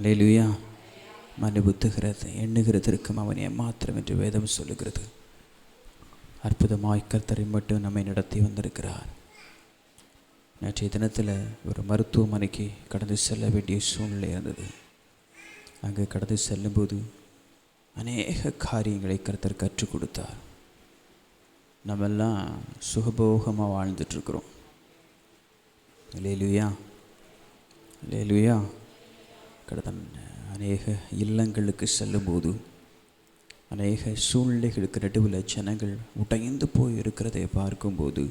அல்லேலூயா. மனுபுத்துகிறது எண்ணுகிறதற்கும் அவன் ஏமாத்திரம் என்று வேதம் சொல்லுகிறது. அற்புதமாய் கர்த்தரை மட்டும் நம்மை நடத்தி வந்திருக்கிறார். நேற்றைய தினத்தில் ஒரு மருத்துவமனைக்கு கடந்து செல்ல வேண்டிய சூழ்நிலை இருந்தது. அங்கே கடந்து செல்லும்போது அநேக காரியங்களை கர்த்தர் கற்றுக் கொடுத்தார். நம்மெல்லாம் சுகபோகமாக வாழ்ந்துட்டுருக்குறோம். அல்லேலூயா, அல்லேலூயா. கடந்த அநேக இல்லங்களுக்கு செல்லும்போது அநேக சூழ்நிலைகளுக்கு நடுவில் ஜனங்கள் உடைந்து போய் இருக்கிறதை பார்க்கும்போது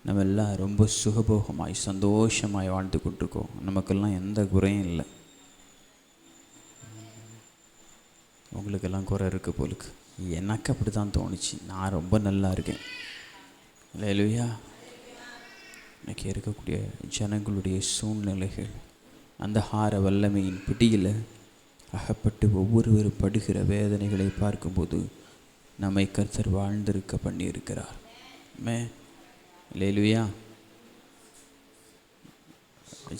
நம்ம எல்லாம் ரொம்ப சுகபோகமாய் சந்தோஷமாய் வாழ்ந்து கொண்டிருக்கோம். நமக்கெல்லாம் எந்த குறையும் இல்லை. உங்களுக்கெல்லாம் குறை இருக்குது போலுக்கு. எனக்கு அப்படி தான் தோணுச்சு. நான் ரொம்ப நல்லா இருக்கேன். அல்லேலூயா. இன்னைக்கு இருக்கக்கூடிய ஜனங்களுடைய சூழ்நிலைகள் அந்த ஹார வல்லமையின் பிடியில் அகப்பட்டு ஒவ்வொருவரும் படுகிற வேதனைகளை பார்க்கும்போது நம்மை கர்த்தர் வாழ்ந்திருக்க பண்ணியிருக்கிறார். அல்லேலூயா.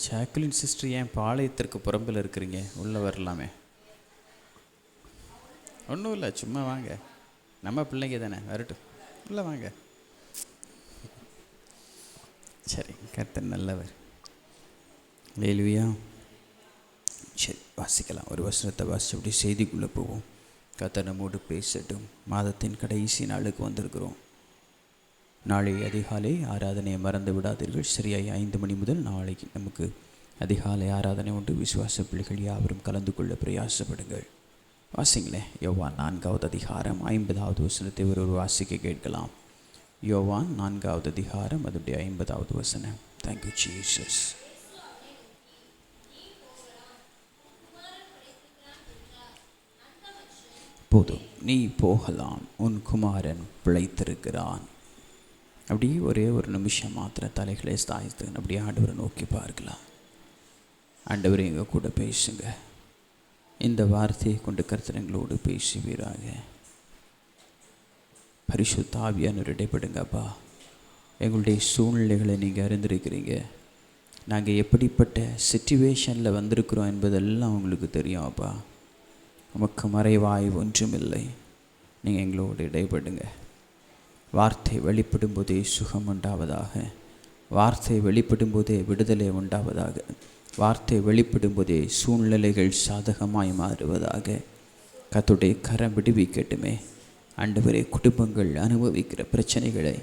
ஜாக்குலின் சிஸ்டர், ஏன் பாளையத்திற்கு புறம்பில் இருக்கிறீங்க? உள்ளே வரலாமே. ஒன்றும் இல்லை, சும்மா வாங்க. நம்ம பிள்ளைங்க தானே, வரட்டும், உள்ளே வாங்க. சரி, கர்த்தர் நல்லவர். அல்லேலூயா. சரி, வாசிக்கலாம். ஒரு வசனத்தை வாசித்து அப்படி செய்திக்குள்ளே போவோம். கர்த்தர் நம்மோடு பேசட்டும். மாதத்தின் கடைசி நாளுக்கு வந்திருக்கிறோம். நாளை அதிகாலை ஆராதனையை மறந்து விடாதீர்கள். சரியாய் 5 மணி முதல் நாளைக்கு நமக்கு அதிகாலை ஆராதனை உண்டு. விசுவாச பிள்ளைகள் யாவரும் கலந்து கொள்ள பிரயாசப்படுங்கள். வாசிங்களேன். யோவான் 4வது அதிகாரம் 50வது வசனத்தை ஒரு வாசிக்க கேட்கலாம். யோவான் 4வது அதிகாரம் அதனுடைய 50வது வசனம். Thank you Jesus. போதும், நீ போகலாம், உன் குமாரன் பிழைத்திருக்கிறான். அப்படி ஒரே ஒரு நிமிஷம் மாத்திரம் தலைகளை சாய்த்து அப்படியே ஆண்டவரை நோக்கி பார்க்கலாம். ஆண்டவரை எங்கள் கூட பேசுங்க. இந்த வார்த்தையை கொண்டு கர்த்தரங்களோடு பேசுவீராக. பரிசுத்த ஆவியானவர் இடைப்படுங்கப்பா. எங்களுடைய சூழ்நிலைகளை நீங்கள் அறிந்திருக்கிறீங்க. நாங்கள் எப்படிப்பட்ட சிச்சுவேஷனில் வந்திருக்கிறோம் என்பதெல்லாம் உங்களுக்கு தெரியும் அப்பா. உமக்கு மறைவாய் ஒன்றுமில்லை. நீங்கள் எங்களோடு இடைப்படுங்க. வார்த்தை வெளிப்படும் போதே சுகம் உண்டாவதாக. வார்த்தை வெளிப்படும் போதே விடுதலை உண்டாவதாக. வார்த்தை வெளிப்படும் போதே சூழ்நிலைகள் சாதகமாய் மாறுவதாக. கர்த்தருடைய கரம் விடுவிக்கட்டுமே. ஆண்டவரே, குடும்பங்கள் அனுபவிக்கிற பிரச்சனைகளை,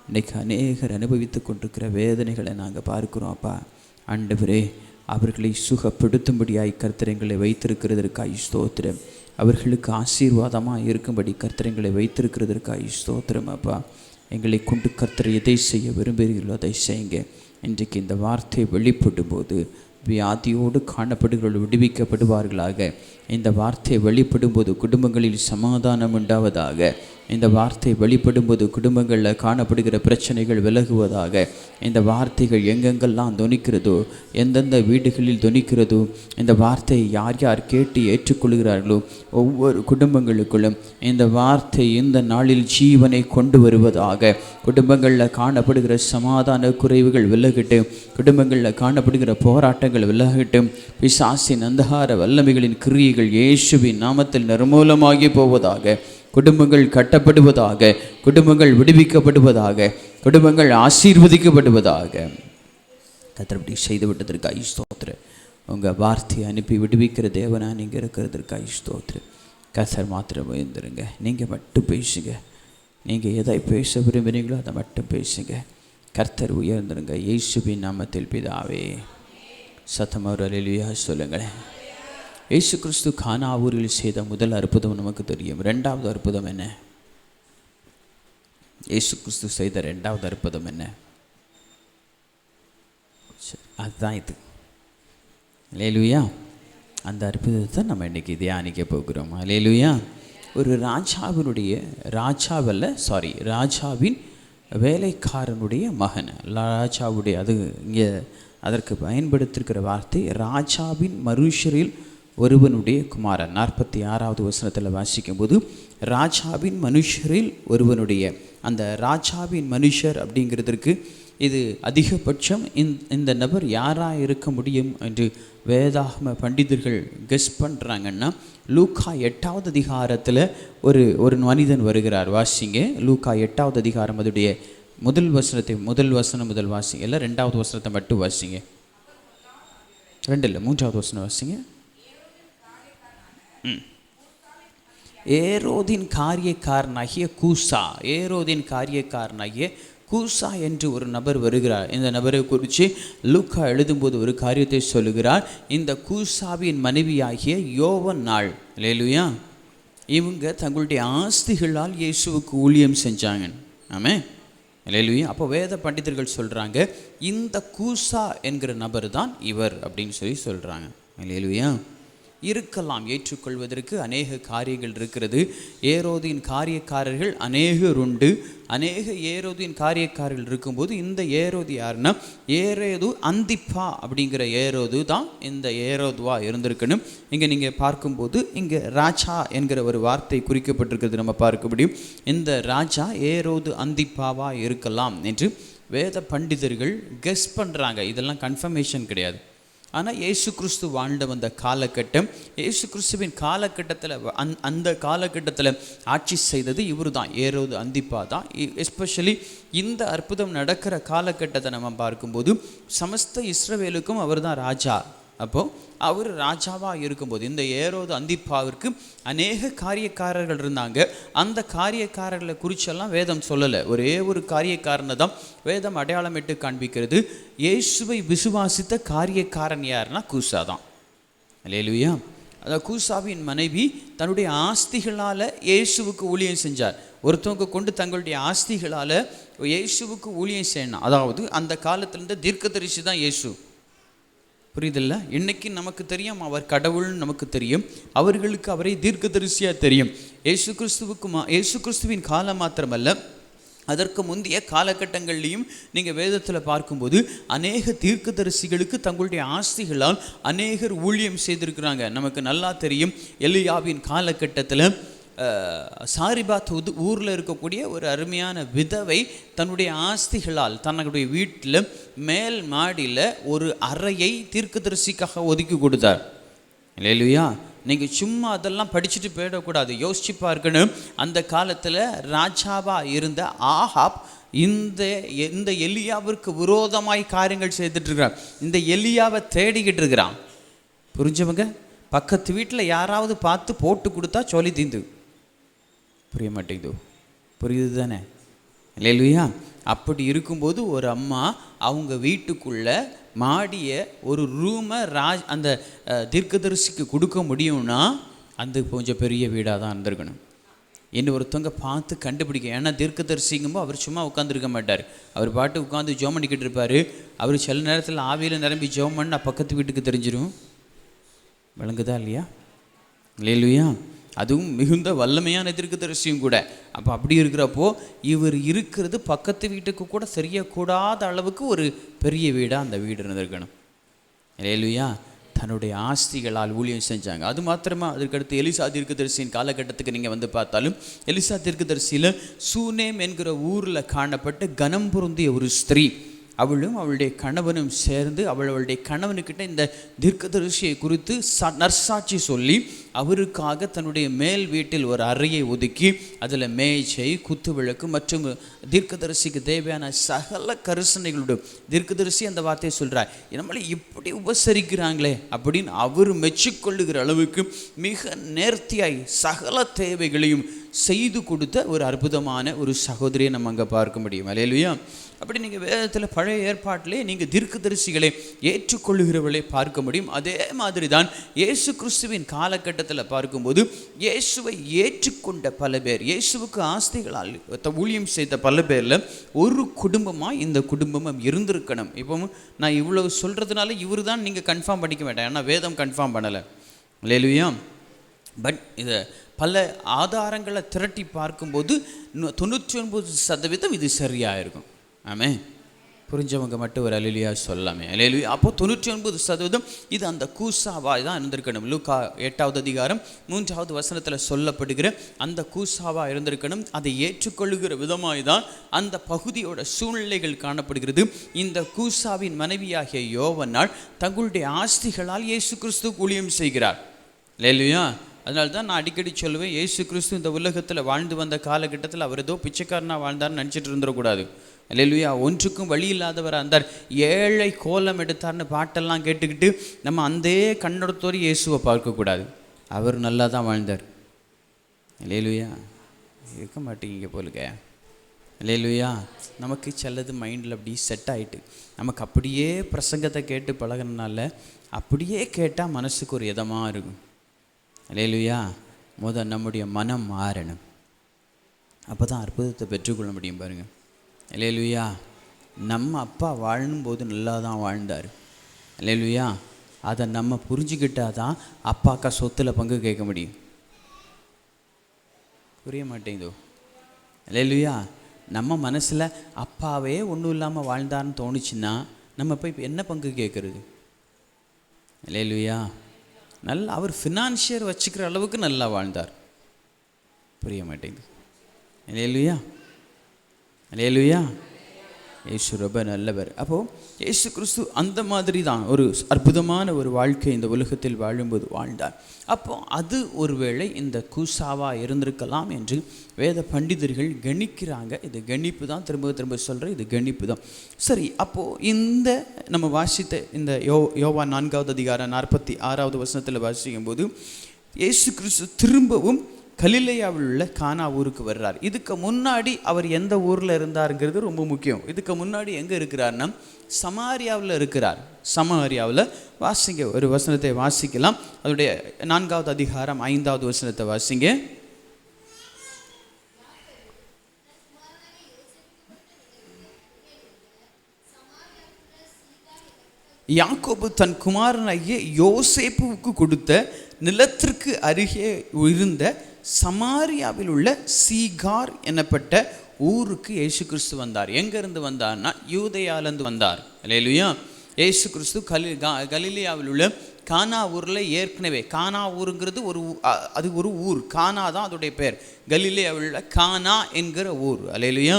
இன்றைக்கு அநேகர் அனுபவித்து கொண்டிருக்கிற வேதனைகளை நாங்கள் பார்க்குறோம் அப்பா. ஆண்டவரே, அவர்களை சுகப்படுத்தும்படியாய் கர்த்தரங்களை வைத்திருக்கிறதற்காய் ஸ்தோத்திரம். அவர்களுக்கு ஆசீர்வாதமாக இருக்கும்படி கர்த்தரங்களை வைத்திருக்கிறதற்காய் ஸ்தோத்திரம் அப்பா. எங்களை கொண்டு கர்த்தர் எதை செய்ய விரும்புகிறீர்களோ அதை செய்யுங்க. இன்றைக்கு இந்த வார்த்தை வெளிப்படும் போது வியாதியோடு காணப்படுகிறவர்கள் விடுவிக்கப்படுவார்களாக. இந்த வார்த்தை வெளிப்படும் போது குடும்பங்களில் சமாதானம் உண்டாவதாக. இந்த வார்த்தை வெளிப்படும் போது குடும்பங்களில் காணப்படுகிற பிரச்சனைகள் விலகுவதாக. இந்த வார்த்தைகள் எங்கெங்கெல்லாம் தொனிக்கிறதோ, எந்தெந்த வீடுகளில் தொனிக்கிறதோ, இந்த வார்த்தையை யார் யார் கேட்டு ஏற்றுக்கொள்கிறார்களோ ஒவ்வொரு குடும்பங்களுக்குள்ளும் இந்த வார்த்தை இந்த நாளில் ஜீவனை கொண்டு வருவதாக. குடும்பங்களில் காணப்படுகிற சமாதான குறைவுகள் விலகட்டு. குடும்பங்களில் காணப்படுகிற போராட்டங்கள் விலகட்டும். பிசாசின் அந்தகார வல்லமைகளின் கிரியைகள் இயேசுவின் நாமத்தில் நிர்மூலமாகி போவதாக. குடும்பங்கள் கட்டப்படுவதாக. குடும்பங்கள் விடுவிக்கப்படுவதாக. குடும்பங்கள் ஆசீர்வதிக்கப்படுவதாக. கர்த்தர் செய்து விட்டதற்காக ஸ்தோத்திரம். உங்கள் வார்த்தையை அனுப்பி விடுவிக்கிற தேவனா நீங்கள் இருக்கிறதற்காக ஸ்தோத்திரம். கர்த்தர் மாத்திரம் உயர்ந்துருங்க. நீங்கள் மட்டும் பேசுங்க. நீங்கள் எதை பேச விரும்புகிறீங்களோ அதை மட்டும் பேசுங்க. கர்த்தர் உயர்ந்துருங்க. இயேசுவின் நாமத்தில் பிதாவே. சத்தமாக ஒரு அல்லேலூயா சொல்லுங்களேன். இயேசு கிறிஸ்து கானா ஊரில் செய்த முதல் அற்புதம் நமக்கு தெரியும். 2வது அற்புதம் என்ன? இயேசு கிறிஸ்து செய்த 2வது அற்புதம் என்ன? அதுதான் இது. அல்லேலூயா. அந்த அற்புதத்தை நம்ம இன்றைக்கி தியானிக்க போகிறோம். அல்லேலூயா. ஒரு ராஜாவின் வேலைக்காரனுடைய மகன். ராஜாவுடைய அது இங்கே அதற்கு பயன்படுத்தியிருக்கிற வார்த்தை ராஜாவின் மனுஷரில் ஒருவனுடைய குமாரன். 46வது வசனத்தில் வாசிக்கும்போது ராஜாவின் மனுஷரில் ஒருவனுடைய, அந்த ராஜாவின் மனுஷர் அப்படிங்கிறதுக்கு இது அதிகபட்சம் இந்த நபர் யாராக இருக்க முடியும் என்று வேதாகம பண்டிதர்கள் கெஸ் பண்ணுறாங்கன்னா, லூக்கா 8வது அதிகாரத்தில் ஒரு மனிதன் வருகிறார். வாசிங்க, லூக்கா 8வது அதிகாரம் அதுடைய முதல் வசனம் முதல் வாசிங்க. இல்லை 2வது வசனத்தை மட்டும் வாசிங்க. 2 இல்லை 3வது வசனம் வாசிங்க. ஏரோதின் காரியக்காரனாகிய கூசா என்று ஒரு நபர் வருகிறார். இந்த நபரை குறித்து லூக்கா எழுதும்போது ஒரு காரியத்தை சொல்லுகிறார். இந்த கூசாவின் மனைவியாகிய யோவன்னாள், அல்லேலூயா, இவங்க தங்களுடைய ஆஸ்திகளால் இயேசுவுக்கு ஊழியம் செஞ்சாங்க. ஆமே, அல்லேலூயா. அப்போ வேத பண்டிதர்கள் சொல்கிறாங்க, இந்த கூசா என்கிற நபர் தான் இவர் அப்படின்னு சொல்கிறாங்க. அல்லேலூயா. இருக்கலாம், ஏற்றுக்கொள்வதற்கு அநேக காரியங்கள் இருக்கிறது. ஏரோதின் காரியக்காரர்கள் அநேகர் உண்டு. ஏரோதின் காரியக்காரர்கள் இருக்கும்போது இந்த ஏரோது யாருன்னா, ஏரோது அந்திப்பா அப்படிங்கிற ஏரோது தான் இந்த ஏரோதுவா இருந்திருக்கணும். இங்கே நீங்கள் பார்க்கும்போது இங்கே ராஜா என்கிற ஒரு வார்த்தை குறிக்கப்பட்டிருக்கிறது நம்ம பார்க்க முடியும். இந்த ராஜா ஏரோது அந்திப்பாவா இருக்கலாம் என்று வேத பண்டிதர்கள் கெஸ் பண்ணுறாங்க. இதெல்லாம் கன்ஃபர்மேஷன் கிடையாது. ஆனால் இயேசு கிறிஸ்து வாழ்ந்த வந்த காலகட்டம், இயேசு கிறிஸ்துவின் காலகட்டத்தில் அந்த காலகட்டத்தில் ஆட்சி செய்தது இவர் தான், ஏரோது அந்திப்பா தான். எஸ்பெஷலி இந்த அற்புதம் நடக்கிற காலகட்டத்தை நம்ம பார்க்கும்போது சமஸ்த இஸ்ரவேலுக்கும் அவர் தான் ராஜா. அப்போது அவர் ராஜாவாக இருக்கும்போது இந்த ஏரோது அந்திப்பாவிற்கு அநேக காரியக்காரர்கள் இருந்தாங்க. அந்த காரியக்காரர்களை குறிச்செல்லாம் வேதம் சொல்லலை. ஒரே ஒரு காரியக்காரனை தான் வேதம் அடையாளமிட்டு காண்பிக்கிறது. இயேசுவை விசுவாசித்த காரியக்காரன் யாருன்னா கூசா தான். அல்லேலூயா. அதாவது கூசாவின் மனைவி தன்னுடைய ஆஸ்திகளால் இயேசுவுக்கு ஊழியம் செஞ்சார். ஒருத்தவங்க கொண்டு தங்களுடைய ஆஸ்திகளால் இயேசுவுக்கு ஊழியம் செய்யணும். அதாவது அந்த காலத்திலேருந்து தீர்க்கதரிசி தான் இயேசு. புரியுதில்ல? இன்னைக்கு நமக்கு தெரியும் அவர் கடவுள்னு நமக்கு தெரியும். அவர்களுக்கு அவரை தீர்க்கதரிசியாக தெரியும். இயேசு கிறிஸ்துவின் காலம் மாத்திரமல்ல, அதற்கு முந்தைய காலகட்டங்கள்லையும் நீங்கள் வேதத்தில் பார்க்கும்போது அநேக தீர்க்கதரிசிகளுக்கு தங்களுடைய ஆஸ்திகளால் அநேகர் ஊழியம் செய்திருக்கிறாங்க. நமக்கு நல்லா தெரியும், எலியாவின் காலகட்டத்தில் சாரிபாத் ஊரில் இருக்கக்கூடிய ஒரு அருமையான விதவை தன்னுடைய ஆஸ்திகளால் தன்னுடைய வீட்டில் மேல் மாடியில் ஒரு அறையை தீர்க்கதரிசிக்காக ஒதுக்கி கொடுத்தார். இல்லையா? நீங்கள் சும்மா அதெல்லாம் படிச்சுட்டு போயிடக்கூடாது, யோசிச்சு பார்க்கணும். அந்த காலத்தில் ராஜாவாக இருந்த ஆகாப் இந்த எலியாவிற்கு விரோதமாய் காரியங்கள் செய்துட்ருக்கிறான். இந்த எலியாவை தேடிக்கிட்டு இருக்கிறான். புரிஞ்சவங்க? பக்கத்து வீட்டில் யாராவது பார்த்து போட்டு கொடுத்தா சொல்லி தீந்து. புரிய மாட்டேங்குது? புரியுது தானே? இல்லையா? அப்படி இருக்கும்போது ஒரு அம்மா அவங்க வீட்டுக்குள்ளே மாடிய ஒரு ரூமை அந்த தீர்க்கதரிசிக்கு கொடுக்க முடியும்னா அந்த கொஞ்சம் பெரிய வீடாக தான் இருந்திருக்கணும். இன்னும் ஒருத்தவங்க பார்த்து கண்டுபிடிக்க. ஏன்னா தீர்க்கதரிசிங்கும்போது அவர் சும்மா உட்காந்துருக்க மாட்டார். அவர் பாட்டு உட்காந்து ஜெபம் பண்ணிக்கிட்டு இருப்பார். அவர் சில நேரத்தில் ஆவியில் நிரம்பி ஜெபம் பண்ணா பக்கத்து வீட்டுக்கு தெரிஞ்சிடும். விளங்குதா இல்லையா? இல்லையா? அதுவும் மிகுந்த வல்லமையான தீர்க்கதரிசியும் கூட. அப்படி இருக்கிறப்போ இவர் இருக்கிறது பக்கத்து வீட்டுக்கு கூட தெரியக்கூடாத அளவுக்கு ஒரு பெரிய வீடாக அந்த வீடு இருந்திருக்கணும். இல்லையா? தன்னுடைய ஆஸ்திகளால் ஊழியம் செஞ்சாங்க. அது மாத்திரமா, அதுக்கடுத்து எலிசா தீர்க்கதரிசியின் காலகட்டத்துக்கு நீங்கள் வந்து பார்த்தாலும், எலிசா தீர்க்கதரிசியில் சூனேம் என்கிற ஊரில் காணப்பட்ட கனம் பொருந்திய ஒரு ஸ்திரீ, அவளும் அவளுடைய கணவனும் சேர்ந்து அவளுடைய கணவனுக்கிட்ட இந்த தீர்க்கதரிசியை குறித்து நற்சாட்சி சொல்லி அவருக்காக தன்னுடைய மேல் வீட்டில் ஒரு அறையை ஒதுக்கி அதில் மேஜை, குத்து விளக்கு மற்றும் தீர்க்கதரிசிக்கு தேவையான சகல கரிசனைகளோடு தீர்க்கதரிசி அந்த வார்த்தையை சொல்கிறார். நம்மளை இப்படி உபசரிக்கிறாங்களே அப்படின்னு அவர் மெச்சிக்கொள்ளுகிற அளவுக்கு மிக நேர்த்தியாய் சகல தேவைகளையும் செய்து கொடுத்த ஒரு அற்புதமான ஒரு சகோதரியை நம்ம அங்கே பார்க்க முடியும். அல்லேலூயா. அப்படி நீங்கள் வேதத்தில் பழைய ஏற்பாட்டிலே நீங்கள் தீர்க்கதரிசிகளை ஏற்றுக்கொள்ளுகிறவர்களை பார்க்க முடியும். அதே மாதிரி தான் இயேசு கிறிஸ்துவின் காலகட்டத்தில் பார்க்கும்போது இயேசுவை ஏற்றுக்கொண்ட பல பேர், இயேசுவுக்கு ஆஸ்திகளால் ஊழியம் செய்த பல பேரில் ஒரு குடும்பமாக இந்த குடும்பமும் இருந்திருக்கணும். இப்போ நான் இவ்வளவு சொல்கிறதுனால இவர் தான் நீங்கள் கன்ஃபார்ம் பண்ணிக்க வேண்டாம், ஏன்னா வேதம் கன்ஃபார்ம் பண்ணலை. அல்லேலூயா. பட் இதை பல ஆதாரங்களை திரட்டி பார்க்கும்போது 99% இது சரியாக இருக்கும். ஆமே, புரிஞ்சவங்க மட்டும் ஒரு அல்லேலூயா சொல்லாமே. அல்லேலூயா. அப்போ 99% இது அந்த கூசாவாய் தான் இருந்திருக்கணும். லூக்கா 8வது அதிகாரம் 3வது வசனத்தில் சொல்லப்படுகிற அந்த கூசாவாக இருந்திருக்கணும். அதை ஏற்றுக்கொள்ளுகிற விதமாய் தான் அந்த பகுதியோட சூழ்நிலைகள் காணப்படுகிறது. இந்த கூசாவின் மனைவியாகிய யோவன்னாள் தங்களுடைய ஆஸ்திகளால் இயேசு கிறிஸ்து ஊழியம் செய்கிறார். அல்லேலூயா. அதனால தான் நான் அடிக்கடி சொல்லுவேன், இயேசு கிறிஸ்து இந்த உலகத்தில் வாழ்ந்து வந்த காலகட்டத்தில் அவர் ஏதோ பிச்சைக்காரனாக வாழ்ந்தார்னு நினச்சிட்டு இருந்துடக்கூடாது. அல்லேலூயா. ஒன்றுக்கும் வழி இல்லாதவராக இருந்தார். ஏழை கோலம் எடுத்தார்னு பாட்டெல்லாம் கேட்டுக்கிட்டு நம்ம அந்த கண்ணோட்டத்தோடு இயேசுவை பார்க்கக்கூடாது. அவர் நல்லா தான் வாழ்ந்தார். அல்லேலூயா. இருக்க மாட்டேங்க போலுங்க. அல்லேலூயா. நமக்கு சிலது மைண்டில் அப்படி செட் ஆகிட்டு நமக்கு அப்படியே பிரசங்கத்தை கேட்டு பழகினால அப்படியே கேட்டால் மனசுக்கு ஒரு இதமாக இருக்கும். அல்லேலூயா. நம்முடைய மனம் மாறணும். அப்போ தான் அற்புதத்தை பெற்றுக்கொள்ள முடியும். பாருங்கள். அல்லேலூயா. நம்ம அப்பா வாழும்போது நல்லா தான் வாழ்ந்தார். அல்லேலூயா. அதை நம்ம புரிஞ்சுக்கிட்டால் தான் அப்பாக்கா சொத்தில் பங்கு கேட்க முடியும். புரிய மாட்டேங்குதோ? அல்லேலூயா. நம்ம மனசில் அப்பாவே ஒன்றும் இல்லாமல் வாழ்ந்தார்னு தோணுச்சுன்னா நம்ம போய் இப்போ என்ன பங்கு கேட்குறது? அல்லேலூயா. நல்லா அவர் ஃபினான்ஷியர் வச்சுக்கிற அளவுக்கு நல்லா வாழ்ந்தார். புரிய மாட்டேங்குது. அல்லேலூயா. அல்லேலூயா. இயேசு ரொம்ப நல்லவர். அப்போது இயேசு கிறிஸ்து அந்த மாதிரி தான் ஒரு அற்புதமான ஒரு வாழ்க்கை இந்த உலகத்தில் வாழும்போது வாழ்ந்தார். அப்போது அது ஒருவேளை இந்த கூசாவாக இருந்திருக்கலாம் என்று வேத பண்டிதர்கள் கணிக்கிறாங்க. இது கணிப்பு தான். திரும்ப சொல்கிறேன், இது கணிப்பு தான். சரி. அப்போது இந்த நம்ம வாசித்த இந்த யோவான் 4வது அதிகாரம் 46வது வசனத்தில் வாசிக்கும்போது இயேசு கிறிஸ்து திரும்பவும் கலிலேயாவில் உள்ள கானா ஊருக்கு வர்றார். இதுக்கு முன்னாடி அவர் எந்த ஊரில் இருந்தாருங்கிறது ரொம்ப முக்கியம். இதுக்கு முன்னாடி எங்கே இருக்கிறார்னா சமாரியாவில் இருக்கிறார். சமாரியாவில் வாசிங்க, ஒரு வசனத்தை வாசிக்கலாம். அதனுடைய 4வது அதிகாரம் 5வது வசனத்தை வாசிங்க. யாக்கோபு தன் குமாரனாகிய யோசேப்புவுக்கு கொடுத்த நிலத்திற்கு அருகே இருந்த சமாரியாவில் உள்ள சீகார் எனப்பட்ட ஊருக்கு இயேசு கிறிஸ்து வந்தார். எங்கேருந்து வந்தார்னா யூதேயாவிலேருந்து வந்தார். அல்லேலூயா. இயேசு கிறிஸ்து கலிலேயாவில் உள்ள கானா ஊரில் ஏற்கனவே கானா ஊருங்கிறது அது ஒரு ஊர். கானா தான் அதோடைய பேர். கலிலேயாவில் உள்ள கானா என்கிற ஊர். அல்லேலூயா.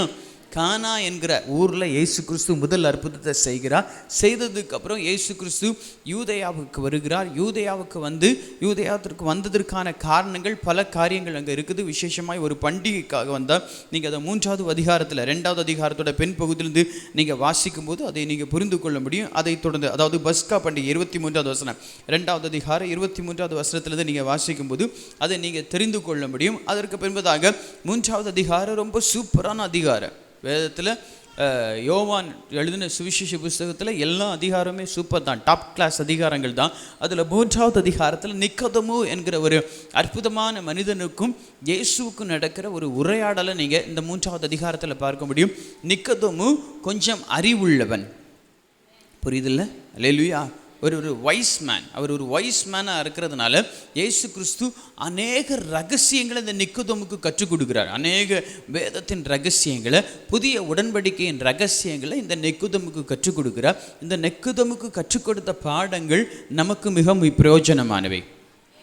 கானா என்கிற ஊரில் இயேசு கிறிஸ்து முதல் அற்புதத்தை செய்கிறார். செய்ததுக்கப்புறம் இயேசு கிறிஸ்து யூதேயாவுக்கு வருகிறார். யூதேயாவிற்கு வந்ததற்கான காரணங்கள் பல காரியங்கள் அங்கே இருக்குது. விசேஷமாக ஒரு பண்டிகைக்காக வந்தால் நீங்கள் அதை 3வது அதிகாரத்தில் 2வது அதிகாரத்தோட பெண் பகுதியிலிருந்து நீங்கள் வாசிக்கும்போது அதை நீங்கள் புரிந்து கொள்ள முடியும். அதை தொடர்ந்து அதாவது பஸ்கா பண்டிகை 23வது வசனம் 2வது அதிகாரம் 23வது வசனத்திலிருந்து நீங்கள் வாசிக்கும்போது அதை நீங்கள் தெரிந்து கொள்ள முடியும். அதற்கு பின்பதாக 3வது அதிகாரம் ரொம்ப சூப்பரான அதிகாரம். வேதத்தில் யோவான் எழுதின சுவிசேஷ புஸ்தகத்தில் எல்லா அதிகாரமே சூப்பர் தான், டாப் கிளாஸ் அதிகாரங்கள் தான். அதில் 3வது அதிகாரத்தில் நிக்கோதேமு என்கிற ஒரு அற்புதமான மனிதனுக்கும் இயேசுவுக்கும் நடக்கிற ஒரு உரையாடலை நீங்கள் இந்த 3வது அதிகாரத்தில் பார்க்க முடியும். நிக்கோதேமு கொஞ்சம் அறிவுள்ளவன். புரியுதில்ல? அல்லேலூயா. ஒரு வைஸ் மேன். அவர் ஒரு வைஸ் மேனாக இருக்கிறதுனால இயேசு கிறிஸ்து அநேக ரகசியங்களை இந்த நிக்கோதேமுக்கு கற்றுக் கொடுக்குறார். அநேக வேதத்தின் ரகசியங்களை, புதிய உடன்படிக்கையின் ரகசியங்களை இந்த நிக்கோதேமுக்கு கற்றுக் கொடுக்குறார். இந்த நிக்கோதேமுக்கு கற்றுக் கொடுத்த பாடங்கள் நமக்கு மிகவும் பிரயோஜனமானவை.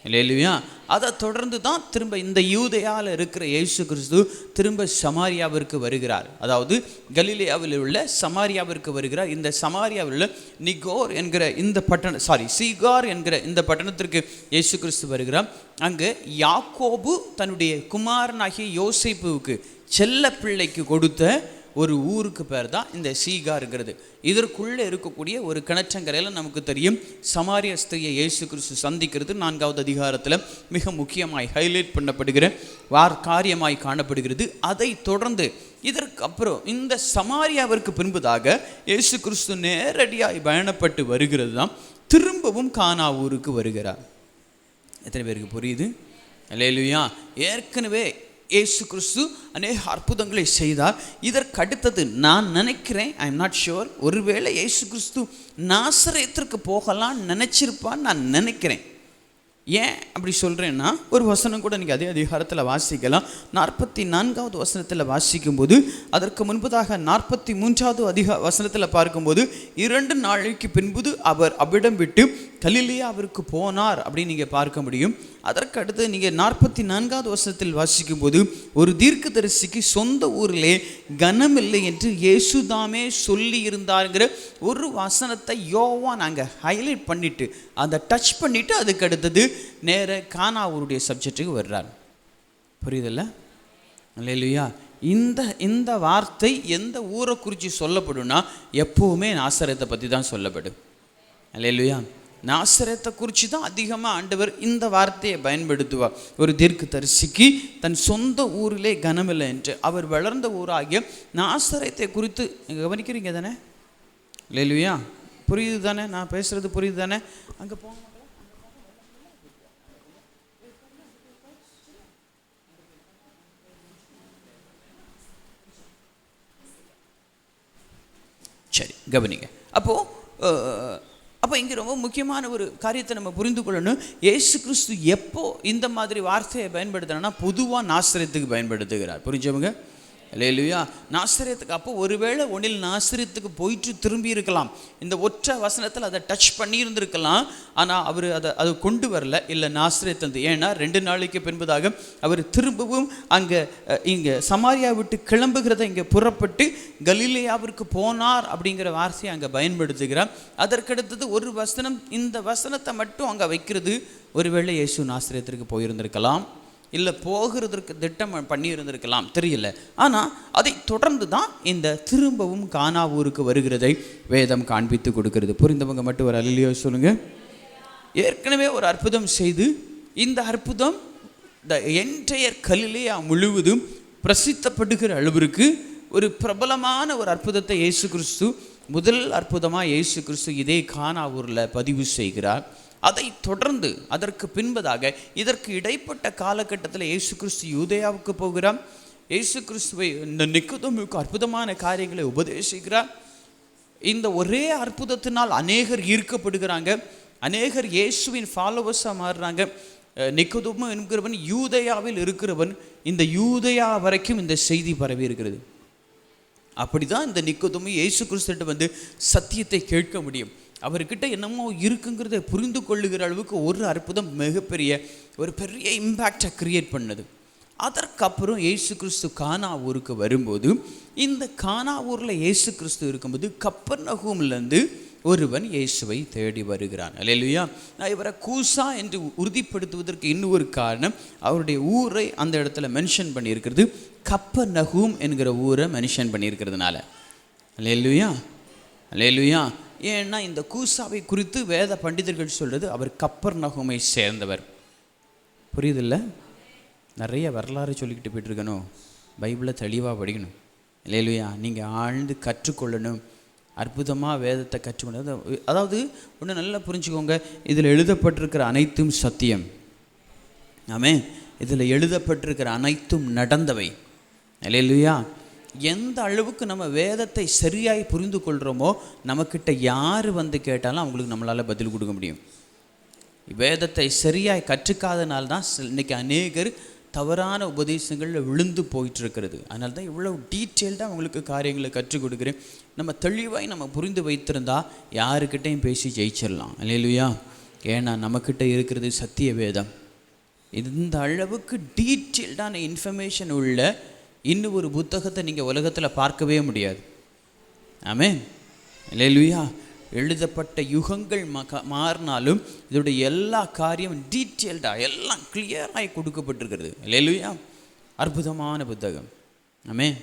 இல்லையா? அதை தொடர்ந்து தான் திரும்ப இந்த யூதேயாவில் இருக்கிற இயேசு கிறிஸ்து திரும்ப சமாரியாவிற்கு வருகிறார். அதாவது கலிலேயாவில் உள்ள சமாரியாவிற்கு வருகிறார். இந்த சமாரியாவில் உள்ள சீகார் என்கிற இந்த பட்டணத்திற்கு இயேசு கிறிஸ்து வருகிறார். அங்கே யாக்கோபு தன்னுடைய குமாரனாகிய யோசேப்புவுக்கு செல்ல பிள்ளைக்கு கொடுத்த ஒரு ஊருக்கு பேர் தான் இந்த சீகாருங்கிறது. இதற்குள்ளே இருக்கக்கூடிய ஒரு கிணற்றங்கரையில் நமக்கு தெரியும் சமாரிய ஸ்திரியை இயேசு கிறிஸ்து சந்திக்கிறது 4வது அதிகாரத்தில் மிக முக்கியமாய் ஹைலைட் பண்ணப்படுகிற காரியமாய் காணப்படுகிறது. அதை தொடர்ந்து இதற்கப்புறம் இந்த சமாரியாவிற்கு பின்பதாக இயேசு கிறிஸ்து நேரடியாய் பயணப்பட்டு வருகிறது தான் திரும்பவும் கானா ஊருக்கு வருகிறார். எத்தனை பேருக்கு புரியுது? அல்லேலூயா. ஏற்கனவே இயேசு கிறிஸ்து அநேக அற்புதங்களை செய்தார். இதற்கு அடுத்தது நான் நினைக்கிறேன், ஐ எம் நாட் ஷுவர், ஒருவேளை இயேசு கிறிஸ்து நாசரேத்திற்கு போகலாம் நினைச்சிருப்பான்னு நான் நினைக்கிறேன். ஏன் அப்படி சொல்கிறேன்னா, ஒரு வசனம் கூட நீங்கள் அதே அதிகாரத்தில் வாசிக்கலாம். 44வது வசனத்தில் வாசிக்கும்போது, அதற்கு முன்பதாக 43வது வசனத்தில் பார்க்கும்போது, 2 நாளைக்கு பின்பு அவர் அவ்விடம் விட்டு கலிலேயாவிற்கு போனார் அப்படின்னு நீங்கள் பார்க்க முடியும். அதற்கு அடுத்து நீங்கள் 44வது வசனத்தில் வாசிக்கும்போது, ஒரு தீர்க்கதரிசிக்கு சொந்த ஊரிலே கனமில்லை என்று இயேசுதாமே சொல்லி இருந்தாருங்கிற ஒரு வசனத்தை யோவான் அங்கே ஹைலைட் பண்ணிட்டு, அதை டச் பண்ணிவிட்டு அதுக்கு அடுத்தது நேர கானாவூருடைய சப்ஜெக்டுக்கு வர்றார். புரியுதில்ல? அல்லேலூயா. இந்த வார்த்தை எந்த ஊரை குறித்து சொல்லப்படும்னா, எப்போவுமே நாசரேத்தை பற்றி தான் சொல்லப்படும். அல்லேலூயா. நாசரேத்தை குறித்து தான் அதிகமாக ஆண்டவர் இந்த வார்த்தையை பயன்படுத்துவார். ஒரு தீர்க்கதரிசிக்கு தன் சொந்த ஊரிலே கனமில்லை என்று, அவர் வளர்ந்த ஊராகிய நாசரேத்தை குறித்து கவனிக்கிறீங்க தானே? அல்லேலூயா. புரியுது தானே? நான் பேசுகிறது புரியுது தானே? அங்கே போங்க. சரி, கவனிங்க. அப்போ இங்கே ரொம்ப முக்கியமான ஒரு காரியத்தை நம்ம புரிந்து கொள்ளணும். இயேசு கிறிஸ்து எப்போ இந்த மாதிரி வார்த்தையை பயன்படுத்துனா, பொதுவாக நாசரேத்துக்கு பயன்படுத்துகிறார். புரிஞ்சவங்க? அல்லேலூயா. நாசரேத்துக்கு அப்போ ஒருவேளை ஒன்றில் நாசரேத்துக்கு போயிட்டு திரும்பி இருக்கலாம். இந்த ஒற்றை வசனத்தில் அதை டச் பண்ணியிருந்திருக்கலாம். ஆனால் அவர் அதை கொண்டு வரல. இல்லை, நாசரேத்து. ஏன்னா 2 நாளைக்கு பின்பதாக அவர் திரும்பவும் இங்கே சமாரியா விட்டு கிளம்புகிறத இங்கே புறப்பட்டு கலிலேயாவிற்கு போனார் அப்படிங்கிற வார்த்தையை அங்கே பயன்படுத்துகிறார். அதற்கடுத்தது ஒரு வசனம், இந்த வசனத்தை மட்டும் அங்கே வைக்கிறது. ஒருவேளை இயேசு நாசரேத்திற்கு போயிருந்திருக்கலாம், இல்லை போகிறதற்கு திட்டம் பண்ணி இருந்திருக்கலாம், தெரியல. ஆனால் அதை தொடர்ந்து தான் இந்த திரும்பவும் கானாவூருக்கு வருகிறதை வேதம் காண்பித்து கொடுக்கிறது. புரிந்தவங்க மட்டும் ஒரு அல்லேலூயா சொல்லுங்க. ஏற்கனவே ஒரு அற்புதம் செய்து, இந்த அற்புதம் த என்டையர் கலிலேயா முழுவதும் பிரசித்தப்படுகிற அளவிற்கு ஒரு பிரபலமான ஒரு அற்புதத்தை இயேசு கிறிஸ்து, முதல் அற்புதமாக இயேசு கிறிஸ்து இதே கானாவூரில் பதிவு செய்கிறார். அதை தொடர்ந்து அதற்கு பின்பதாக இதற்கு இடைப்பட்ட காலகட்டத்தில் இயேசு கிறிஸ்து யூதேயாவுக்கு போகிறார். இயேசு கிறிஸ்துவை இந்த நிக்கோதேமுக்கு அற்புதமான காரியங்களை உபதேசிக்கிறார். இந்த ஒரே அற்புதத்தினால் அநேகர் ஈர்க்கப்படுகிறாங்க, அநேகர் இயேசுவின் ஃபாலோவர்ஸாக மாறுறாங்க. நிக்கோதேமு என்கிறவன் யூதேயாவில் இருக்கிறவன், இந்த யூதேயா வரைக்கும் இந்த செய்தி பரவி இருக்கிறது. அப்படி தான் இந்த நிக்கோதேமு இயேசு கிறிஸ்துவிட்ட வந்து சத்தியத்தை கேட்க முடியும். அவர்கிட்ட என்னமோ இருக்குங்கிறத புரிந்து கொள்ளுகிற அளவுக்கு ஒரு அற்புதம் மிகப்பெரிய ஒரு பெரிய இம்பேக்டை கிரியேட் பண்ணது. அதற்கப்புறம் இயேசு கிறிஸ்து கானாவூருக்கு வரும்போது, இந்த கானாவூரில் இயேசு கிறிஸ்து இருக்கும்போது கப்பர்நகூமிலிருந்து ஒருவன் இயேசுவை தேடி வருகிறான். அல்லேலூயா. நான் இவரை கூசா என்று உறுதிப்படுத்துவதற்கு இன்னொரு காரணம், அவருடைய ஊரை அந்த இடத்துல மென்ஷன் பண்ணியிருக்கிறது. கப்பர்நகூம் என்கிற ஊரை மென்ஷன் பண்ணியிருக்கிறதுனால. அல்லேலூயா, அல்லேலூயா. ஏன்னா இந்த கூசாவை குறித்து வேத பண்டிதர்கள் சொல்கிறது, அவர் கப்பர்நகூமை சேர்ந்தவர். புரியுதில்ல? நிறைய வரலாறு சொல்லிக்கிட்டு போயிட்டுருக்கணும். பைபிளை தெளிவாக படிக்கணும். அல்லேலூயா. நீங்கள் ஆழ்ந்து கற்றுக்கொள்ளணும், அற்புதமாக வேதத்தை கற்றுக்கொள்ளணும். அதாவது ஒன்று நல்லா புரிஞ்சுக்கோங்க, இதில் எழுதப்பட்டிருக்கிற அனைத்தும் சத்தியம். ஆமென். இதில் எழுதப்பட்டிருக்கிற அனைத்தும் நடந்தவை. அல்லேலூயா. எந்த அளவுக்கு நம்ம வேதத்தை சரியாய் புரிந்து கொள்கிறோமோ, நம்மக்கிட்ட யார் வந்து கேட்டாலும் அவங்களுக்கு நம்மளால் பதில் கொடுக்க முடியும். வேதத்தை சரியாய் கற்றுக்காதனால்தான் இன்றைக்கி அநேகர் தவறான உபதேசங்களில் விழுந்து போயிட்டுருக்கிறது. அதனால தான் இவ்வளோ டீட்டெயில்டாக அவங்களுக்கு காரியங்களை கற்றுக் கொடுக்குறேன். நம்ம தெளிவாய் நம்ம புரிந்து வைத்திருந்தா யாருக்கிட்டையும் பேசி ஜெயிச்சிடலாம். அல்லேலூயா. ஏன்னா நம்மக்கிட்ட இருக்கிறது சத்திய வேதம். இந்த அளவுக்கு டீட்டெயில்டான இன்ஃபர்மேஷன் உள்ள இன்னும் ஒரு புத்தகத்தை நீங்கள் உலகத்தில் பார்க்கவே முடியாது. ஆமென். அல்லேலூயா. எழுதப்பட்ட யுகங்கள் மாறினாலும் இதோடைய எல்லா காரியம் டீட்டெயில்டாக எல்லாம் கிளியராக கொடுக்கப்பட்டிருக்கிறது. அல்லேலூயா. அற்புதமான புத்தகம். ஆமென்.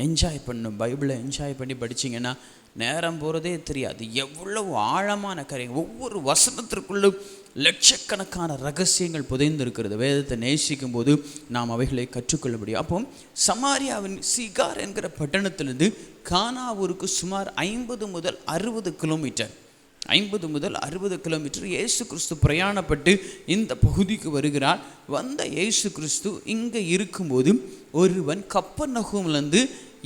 என்ஜாய் பண்ணும். பைபிளை என்ஜாய் பண்ணி படிச்சிங்கன்னா நேரம் போகிறதே தெரியாது. எவ்வளவு ஆழமான காரியம், ஒவ்வொரு வசனத்திற்குள்ளும் லட்சக்கணக்கான ரகசியங்கள் புதைந்து இருக்கிறது. வேதத்தை நேசிக்கும் போது நாம் அவைகளை கற்றுக்கொள்ள முடியும். அப்போ சமாரியாவின் சிகார் என்கிற பட்டணத்திலிருந்து கானாவூருக்கு சுமார் 50 முதல் 60 கிலோமீட்டர் 50 முதல் 60 கிலோமீட்டர் இயேசு கிறிஸ்து பிரயாணப்பட்டு இந்த பகுதிக்கு வருகிறார். வந்த இயேசு கிறிஸ்து இங்கே இருக்கும்போது ஒருவன் கப்பர்நகூமிலிருந்து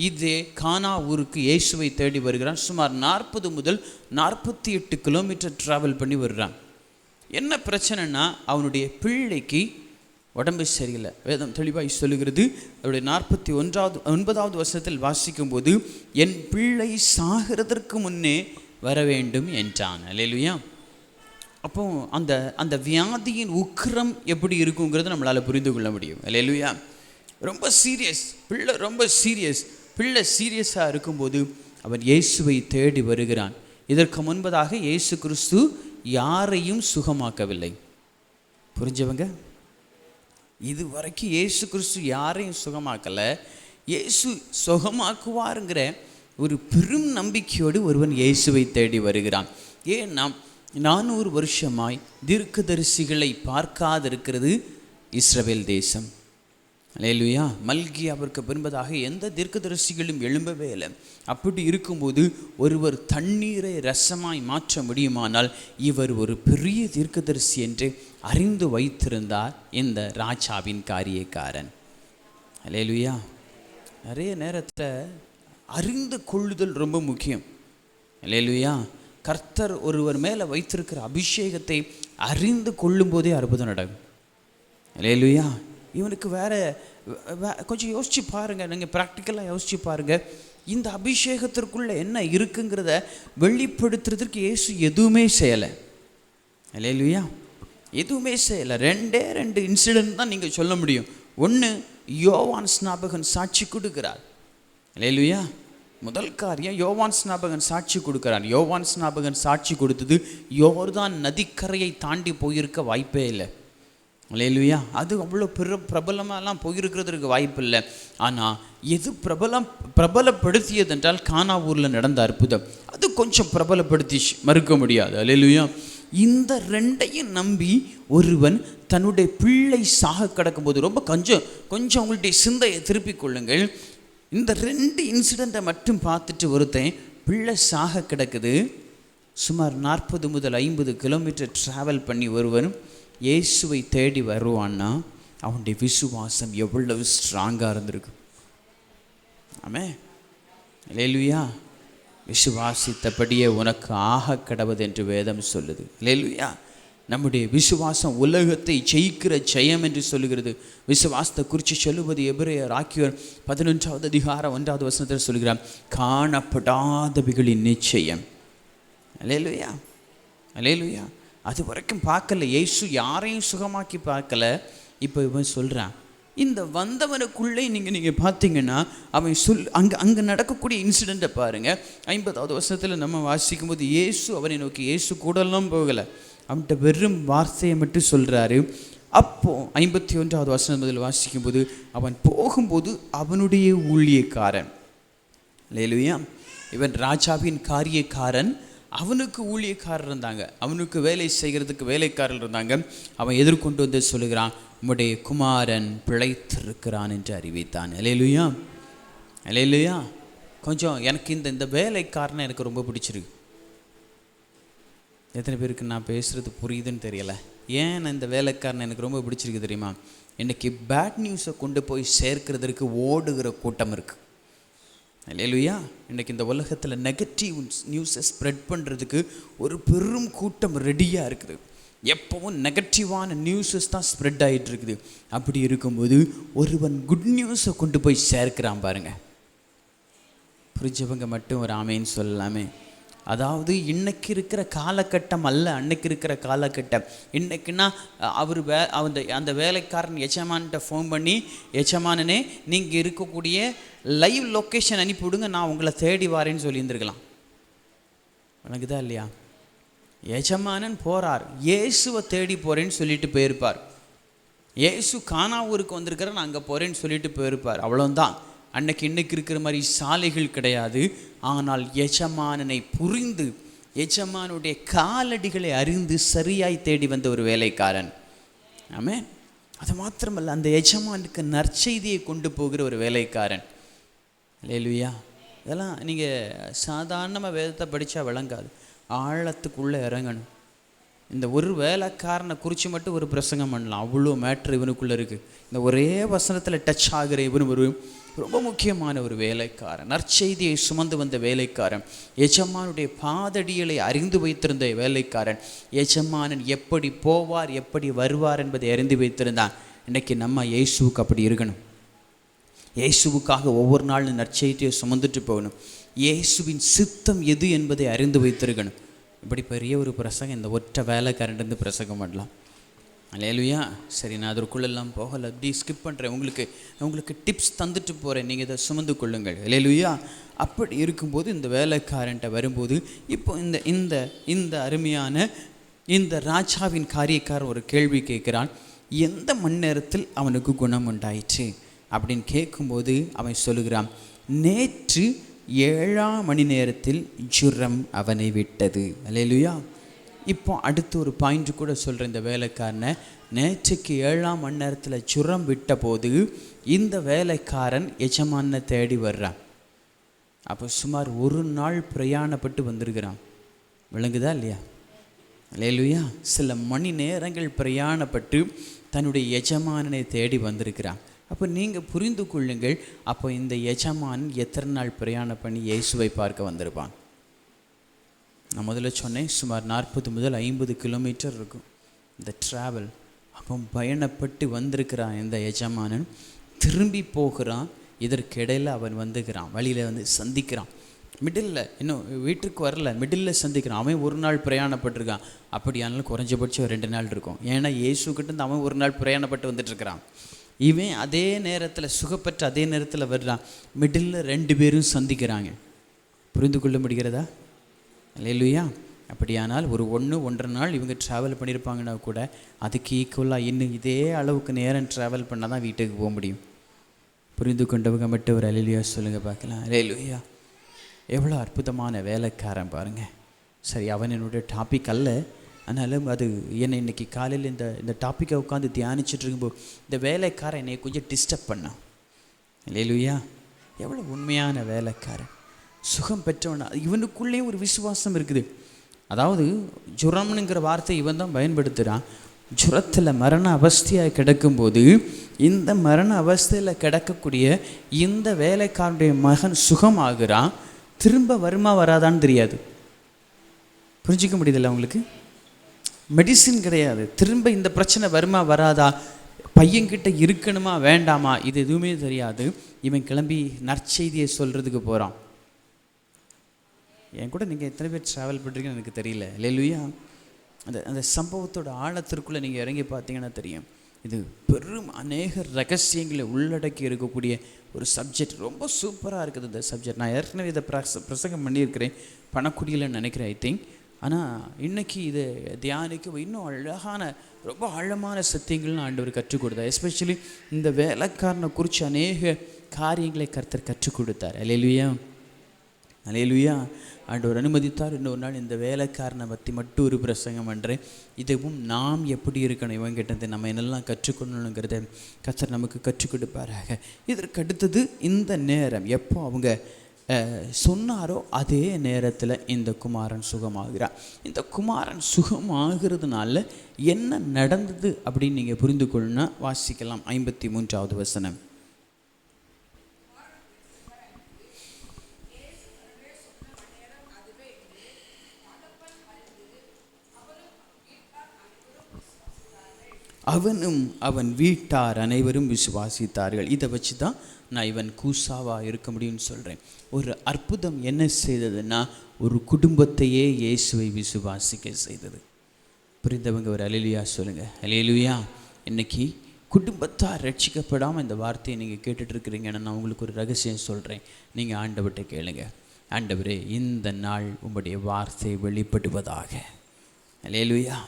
இதே கானாவூருக்கு இயேசுவை தேடி வருகிறான். சுமார் 40 முதல் 48 கிலோமீட்டர் ட்ராவல் பண்ணி வருகிறான். என்ன பிரச்சனைனா அவனுடைய பிள்ளைக்கு உடம்பு சரியில்லை. வேதம் தெளிவாய் சொல்லுகிறது. அவருடைய 49வது வசனத்தில் வாசிக்கும்போது, என் பிள்ளை சாகிறதற்கு முன்னே வர வேண்டும் என்றான். அல்லேலூயா. அப்போ அந்த வியாதியின் உக்கிரம் எப்படி இருக்குங்கிறத நம்மளால் புரிந்து கொள்ள முடியும். அல்லேலூயா. ரொம்ப சீரியஸ் பிள்ளை, ரொம்ப சீரியஸ் பிள்ளை. சீரியஸாக இருக்கும்போது அவன் இயேசுவை தேடி வருகிறான். இதற்கு முன்பதாக இயேசு கிறிஸ்து யாரையும் சுகமாக்கவில்லை. புரிஞ்சவங்க? இது வரைக்கும் இயேசு கிறிஸ்து யாரையும் சுகமாக்கலை. இயேசு சுகமாக்குவாருங்கிற ஒரு பெரும் நம்பிக்கையோடு ஒருவன் இயேசுவை தேடி வருகிறான். ஏன்னா 400 வருஷமாய் தீர்க்கதரிசிகளை பார்க்காதிருக்கிறது இஸ்ரவேல் தேசம். அல்லேலூயா. மல்கி அவருக்கு பின்பதாக எந்த தீர்க்கதரிசிகளும் எழும்பவே இல்லை. அப்படி இருக்கும்போது ஒருவர் தண்ணீரை ரசமாய் மாற்ற முடியுமானால் இவர் ஒரு பெரிய தீர்க்கதரிசி என்று அறிந்து வைத்திருந்தார் இந்த ராஜாவின் காரியக்காரன். அல்லேலூயா. நிறைய நேரத்தில் அறிந்து கொள்ளுதல் ரொம்ப முக்கியம். அல்லேலூயா. கர்த்தர் ஒருவர் மேலே வைத்திருக்கிற அபிஷேகத்தை அறிந்து கொள்ளும் போதே அற்புதம் நடக்கும். அல்லேலூயா. இவனுக்கு கொஞ்சம் யோசிச்சு பாருங்கள், நீங்கள் ப்ராக்டிக்கலாக யோசிச்சு பாருங்கள். இந்த அபிஷேகத்திற்குள்ளே என்ன இருக்குங்கிறத வெளிப்படுத்துறதுக்கு இயேசு எதுவுமே செய்யலை. அல்லேலூயா. எதுவுமே செய்யலை. 2 இன்சிடென்ட் தான் நீங்கள் சொல்ல முடியும். ஒன்று, யோவான் ஸ்நாபகன் சாட்சி கொடுக்கிறார். அல்லேலூயா. முதல் காரியம், யோவான் ஸ்நாபகன் சாட்சி கொடுக்கிறார். யோவான் ஸ்நாபகன் சாட்சி கொடுத்தது யோர்தான் நதிக்கரையை தாண்டி போயிருக்க வாய்ப்பே இல்லை. அல்லேலூயா. அது அவ்வளோ பிரபலமாலாம் போயிருக்கிறதுக்கு வாய்ப்பு இல்லை. ஆனால் எது பிரபலப்படுத்தியது என்றால் கானா ஊரில் நடந்த அற்புதம். அது கொஞ்சம் பிரபலப்படுத்தி மறுக்க முடியாது. அல்லேலூயா. இந்த 2ஐயும் நம்பி ஒருவன் தன்னுடைய பிள்ளை சாக கிடக்கும்போது, ரொம்ப கொஞ்சம் உங்களுடைய சிந்தையை திருப்பிக் கொள்ளுங்கள். இந்த 2 இன்சிடெண்ட்டை மட்டும் பார்த்துட்டு ஒருத்தன் பிள்ளை சாக கிடக்குது. சுமார் 40 முதல் 50 கிலோமீட்டர் ட்ராவல் பண்ணி ஒருவன் இயேசுவை தேடி வருவான்னா அவனுடைய விசுவாசம் எவ்வளவு ஸ்ட்ராங்காக இருந்திருக்கு. ஆமே. அல்லேலூயா. விசுவாசித்தபடியே உனக்கு ஆக கடவுது என்று வேதம் சொல்லுது. அல்லேலூயா. நம்முடைய விசுவாசம் உலகத்தை ஜெயிக்கிற ஜெயம் என்று சொல்லுகிறது. விசுவாசத்தை குறித்து சொல்லுவது எபிரேயர் ஆக்கியோர் 11வது அதிகாரம் 1வது வசனத்தில் சொல்கிறார், காணப்படாதவைகளின் நிச்சயம். அல்லேலூயா. அல்லேலூயா. அது வரைக்கும் பார்க்கல, இயேசு யாரையும் சுகமாக்கி பார்க்கல. இப்போ இவன் சொல்கிறான். இந்த வந்தவனுக்குள்ளே நீங்கள் பார்த்தீங்கன்னா அவன் அங்கே நடக்கக்கூடிய இன்சிடெண்ட்டை பாருங்கள். 50வது வருஷத்தில் நம்ம வாசிக்கும் போது இயேசு அவனை நோக்கி, இயேசு கூடலாம் போகலை, அவன்கிட்ட வெறும் வார்த்தையை மட்டும் சொல்கிறாரு. அப்போது 51வது வசனம் முதல் வாசிக்கும்போது அவன் போகும்போது அவனுடைய ஊழியக்காரன், அல்லேலூயா, இவன் ராஜாவின் காரியக்காரன், அவனுக்கு ஊழியக்காரர் இருந்தாங்க, அவனுக்கு வேலை செய்கிறதுக்கு வேலைக்காரர் இருந்தாங்க. அவன் எதிர்கொண்டு வந்து சொல்லுகிறான், உம்முடைய குமாரன் பிழைத்திருக்கிறான் என்று அறிவித்தான். அல்லேலூயா, அல்லேலூயா. கொஞ்சம் எனக்கு இந்த வேலைக்காரனை எனக்கு ரொம்ப பிடிச்சிருக்கு. எத்தனை பேருக்கு நான் பேசுகிறது புரியுதுன்னு தெரியலை. ஏன் இந்த வேலைக்காரனை எனக்கு ரொம்ப பிடிச்சிருக்கு தெரியுமா? இன்றைக்கி பேட் நியூஸை கொண்டு போய் சேர்க்கிறதுக்கு ஓடுகிற கூட்டம் இருக்குது. அல்லேலூயா. இன்றைக்கி இந்த உலகத்தில் நெகட்டிவ் நியூஸை ஸ்ப்ரெட் பண்ணுறதுக்கு ஒரு பெரும் கூட்டம் ரெடியாக இருக்குது. எப்போவும் நெகட்டிவான நியூஸஸ் தான் ஸ்ப்ரெட் ஆகிட்டு இருக்குது. அப்படி இருக்கும்போது ஒருவன் குட் நியூஸை கொண்டு போய் சேர்க்கிறான் பாருங்கள். புரிஞ்சவங்க மட்டும் ஒரு ஆமைன்னு சொல்லலாமே. அதாவது இன்றைக்கி இருக்கிற காலகட்டம் அல்ல, அன்னைக்கு இருக்கிற காலகட்டம். இன்றைக்குன்னா அவர் அந்த வேலைக்காரன் எஜமான்கிட்ட ஃபோன் பண்ணி, எஜமானனே நீங்கள் இருக்கக்கூடிய லைவ் லொக்கேஷன் அனுப்பிவிடுங்க, நான் உங்களை தேடி வரேன்னு சொல்லியிருந்துருக்கலாம். உனக்குதா இல்லையா? எஜமானன் போகிறார், இயேசுவை தேடி போகிறேன்னு சொல்லிட்டு போயிருப்பார். இயேசு கானா ஊருக்கு வந்திருக்கிற, நான் அங்கே போகிறேன்னு சொல்லிட்டு போயிருப்பார். அவ்வளோதான். இன்னைக்கு இருக்கிற மாதிரி சாலைகள் கிடையாது. ஆனால் எஜமானனை புரிந்து, எஜமானுடைய காலடிகளை அறிந்து சரியாய் தேடி வந்த ஒரு வேலைக்காரன். ஆமென். அது மாத்திரமல்ல, அந்த எஜமானுக்கு நற்செய்தியை கொண்டு போகிற ஒரு வேலைக்காரன். அல்லேலூயா. இதெல்லாம் நீங்கள் சாதாரணமாக வேதத்தை படித்தா விளங்காது, ஆழத்துக்குள்ளே இறங்கணும். இந்த ஒரு வேலைக்காரனை குறித்து மட்டும் ஒரு பிரசங்கம் பண்ணலாம், அவ்வளோ மேட்ரு இவனுக்குள்ளே இருக்குது. இந்த ஒரே வசனத்தில் டச் ஆகிற இவன் ஒரு ரொம்ப முக்கியமான ஒரு வேலைக்காரன், நற்செய்தியை சுமந்து வந்த வேலைக்காரன், எஜமானுடைய பாதடிகளை அறிந்து வைத்திருந்த வேலைக்காரன், எஜமானன் எப்படி போவார் எப்படி வருவார் என்பதை அறிந்து வைத்திருந்தான். இன்றைக்கி நம்ம இயேசுவுக்கு அப்படி இருக்கணும். இயேசுவுக்காக ஒவ்வொரு நாளும் நற்செய்தியை சுமந்துட்டு போகணும். இயேசுவின் சித்தம் எது என்பதை அறிந்து வைத்திருக்கணும். இப்படி பெரிய ஒரு பிரசங்கம் இந்த ஒற்றை வேலைக்காரன்ட்டு பிரசங்கம் பண்ணலாம். அல்லேலூயா. சரி, நான் அதற்குள்ளெல்லாம் போகலை, அப்படி ஸ்கிப் பண்ணுறேன். உங்களுக்கு டிப்ஸ் தந்துட்டு போகிறேன், நீங்கள் இதை சுமந்து கொள்ளுங்கள். அல்லேலூயா. அப்படி இருக்கும்போது இந்த வேலைக்காரன்ட்ட வரும்போது இப்போ இந்த அருமையான இந்த ராஜாவின் காரியக்காரன் ஒரு கேள்வி கேட்குறான். எந்த மணி நேரத்தில் அவனுக்கு குணம் உண்டாயிற்று அப்படின்னு கேட்கும்போது அவன் சொல்லுகிறான், நேற்று 7ஆம் மணி நேரத்தில் ஜுரம் அவனை விட்டது. அல்லேலூயா. இப்போ அடுத்து ஒரு பாயிண்ட் கூட சொல்கிறேன். இந்த வேலைக்காரனை நேற்றுக்கு 7ஆம் மணி நேரத்தில் ஜுரம் விட்ட போது இந்த வேலைக்காரன் எஜமானை தேடி வர்றான். அப்போ சுமார் ஒரு நாள் பிரயாணப்பட்டு வந்திருக்கிறான். விளங்குதா இல்லையா? அல்லேலூயா. சில மணி நேரங்கள் பிரயாணப்பட்டு தன்னுடைய எஜமானனை தேடி வந்திருக்கிறான். அப்போ நீங்கள் புரிந்து கொள்ளுங்கள், அப்போ இந்த எஜமான் எத்தனை நாள் பிரயாணம் பண்ணி இயேசுவை பார்க்க வந்திருப்பான்? நான் முதல்ல சொன்னேன், சுமார் 40 முதல் 50 கிலோமீட்டர் இருக்கும் இந்த ட்ராவல். அப்போ பயணப்பட்டு வந்திருக்கிறான் இந்த எஜமானன். திரும்பி போகிறான். இதற்கிடையில் அவன் வந்துக்கிறான், வழியில் வந்து சந்திக்கிறான். மிடில், இன்னும் வீட்டுக்கு வரல, மிடில் சந்திக்கிறான். அவன் ஒரு நாள் பிரயாணப்பட்டிருக்கான். அப்படியானாலும் குறைஞ்சபட்சம் 2 நாள் இருக்கும். ஏன்னா இயேசுக்கிட்ட அவன் ஒரு நாள் பிரயாணப்பட்டு வந்துட்டுருக்கிறான். இவன் அதே நேரத்தில் சுகப்பற்ற அதே நேரத்தில் வர்றான். மிடில் 2 பேரும் சந்திக்கிறாங்க. புரிந்து கொள்ள முடிகிறதா? அல்லேலூயா. அப்படியானால் ஒரு 1-1.5 நாள் இவங்க ட்ராவல் பண்ணியிருப்பாங்கன்னா கூட அதுக்கு ஈக்குவலாக இன்னும் இதே அளவுக்கு நேரம் ட்ராவல் பண்ணால் தான் வீட்டுக்கு போக முடியும். புரிந்து கொண்டவங்க மட்டும் ஒரு அல்லேலூயா சொல்லுங்கள் பார்க்கலாம். அல்லேலூயா. எவ்வளோ அற்புதமான வேலைக்காரன் பாருங்கள். சரி, அவன் என்னுடைய டாபிக் அல்ல, அதனால அது என்னை இன்றைக்கி காலையில் இந்த டாப்பிக்கை உட்காந்து தியானிச்சுட்டு இருக்கும்போது இந்த வேலைக்காரன் என்னை கொஞ்சம் டிஸ்டர்ப் பண்ணான். அல்லேலூயா. எவ்வளோ உண்மையான வேலைக்காரன், சுகம் பெற்றவனா. இவனுக்குள்ளேயும் ஒரு விசுவாசம் இருக்குது. அதாவது ஜுரம்னுங்கிற வார்த்தை இவன் தான் பயன்படுத்துகிறான். ஜுரத்தில் மரண அவஸ்தையாக கிடக்கும்போது இந்த மரண அவஸ்தையில் கிடக்கக்கூடிய இந்த வேலைக்காரனுடைய மகன் சுகமாகிறான். திரும்ப வருமா வராதான்னு தெரியாது. புரிஞ்சிக்க முடியுதில்ல உங்களுக்கு? மெடிசின் கிடையாது. திரும்ப இந்த பிரச்சனை வருமா வராதா, பையன்கிட்ட இருக்கணுமா வேண்டாமா, இது எதுவுமே தெரியாது. இவன் கிளம்பி நற்செய்தியை சொல்கிறதுக்கு போகிறான். என் கூட நீங்கள் எத்தனை பேர் ட்ராவல் பண்ணுறீங்கன்னு எனக்கு தெரியல. அல்லேலூயா. அந்த சம்பவத்தோட ஆழத்திற்குள்ளே நீங்கள் இறங்கி பார்த்தீங்கன்னா தெரியும். இது பெரும் அநேக ரகசியங்களை உள்ளடக்கி இருக்கக்கூடிய ஒரு சப்ஜெக்ட். ரொம்ப சூப்பராக இருக்குது இந்த சப்ஜெக்ட். நான் ஏற்கனவே இதை பிரசங்கம் பண்ணியிருக்கிறேன், பணக்குடியில்னு நினைக்கிறேன், ஐ திங்க். ஆனால் இன்றைக்கி இதை தியானிக்க இன்னும் அழகான ரொம்ப ஆழமான சத்தியங்கள்னு ஆண்டவர் கற்றுக் கொடுத்தார். எஸ்பெஷலி இந்த வேலைக்காரனை குறித்து அநேக காரியங்களை கர்த்தர் கற்றுக் கொடுத்தார். அல்லேலூயா. அல்லேலூயா. ஆண்டவர் அனுமதித்தார். இன்னொரு நாள் இந்த வேலைக்காரனை பற்றி மட்டும் ஒரு பிரசங்கம் பண்ணுறேன். இதுவும் நாம் எப்படி இருக்கணும், இவங்கிட்ட நம்ம என்னெல்லாம் கற்றுக்கொள்ளணுங்கிறத கர்த்தர் நமக்கு கற்றுக் கொடுப்பாராக. இதற்கு அடுத்தது இந்த நேரம் எப்போ அவங்க சொன்னாரோ அதே நேரத்தில் இந்த குமாரன் சுகமாகிறார். இந்த குமாரன் சுகமாகிறதுனால என்ன நடந்தது அப்படின்னு நீங்கள் புரிந்து கொள்ளணும்னா வாசிக்கலாம் 53வது வசனம். அவனும் அவன் வீட்டார் அனைவரும் விசுவாசித்தார்கள். இதை வச்சு தான் நான் இவன் கூசாவாக இருக்க முடியும்னு சொல்கிறேன். ஒரு அற்புதம் என்ன செய்ததுன்னா, ஒரு குடும்பத்தையே இயேசுவை விசுவாசிக்க செய்தது. புரிந்தவங்க ஒரு அல்லேலூயா சொல்லுங்கள். அல்லேலூயா. இன்றைக்கி குடும்பத்தார் ரட்சிக்கப்படாமல் இந்த வார்த்தையை நீங்கள் கேட்டுட்ருக்கிறீங்கன்னா நான் உங்களுக்கு ஒரு ரகசியம் சொல்கிறேன். நீங்கள் ஆண்டவர்கிட்ட கேளுங்க, ஆண்டவரே இந்த நாள் உங்களுடைய வார்த்தை வெளிப்படுவதாக. அல்லேலூயா.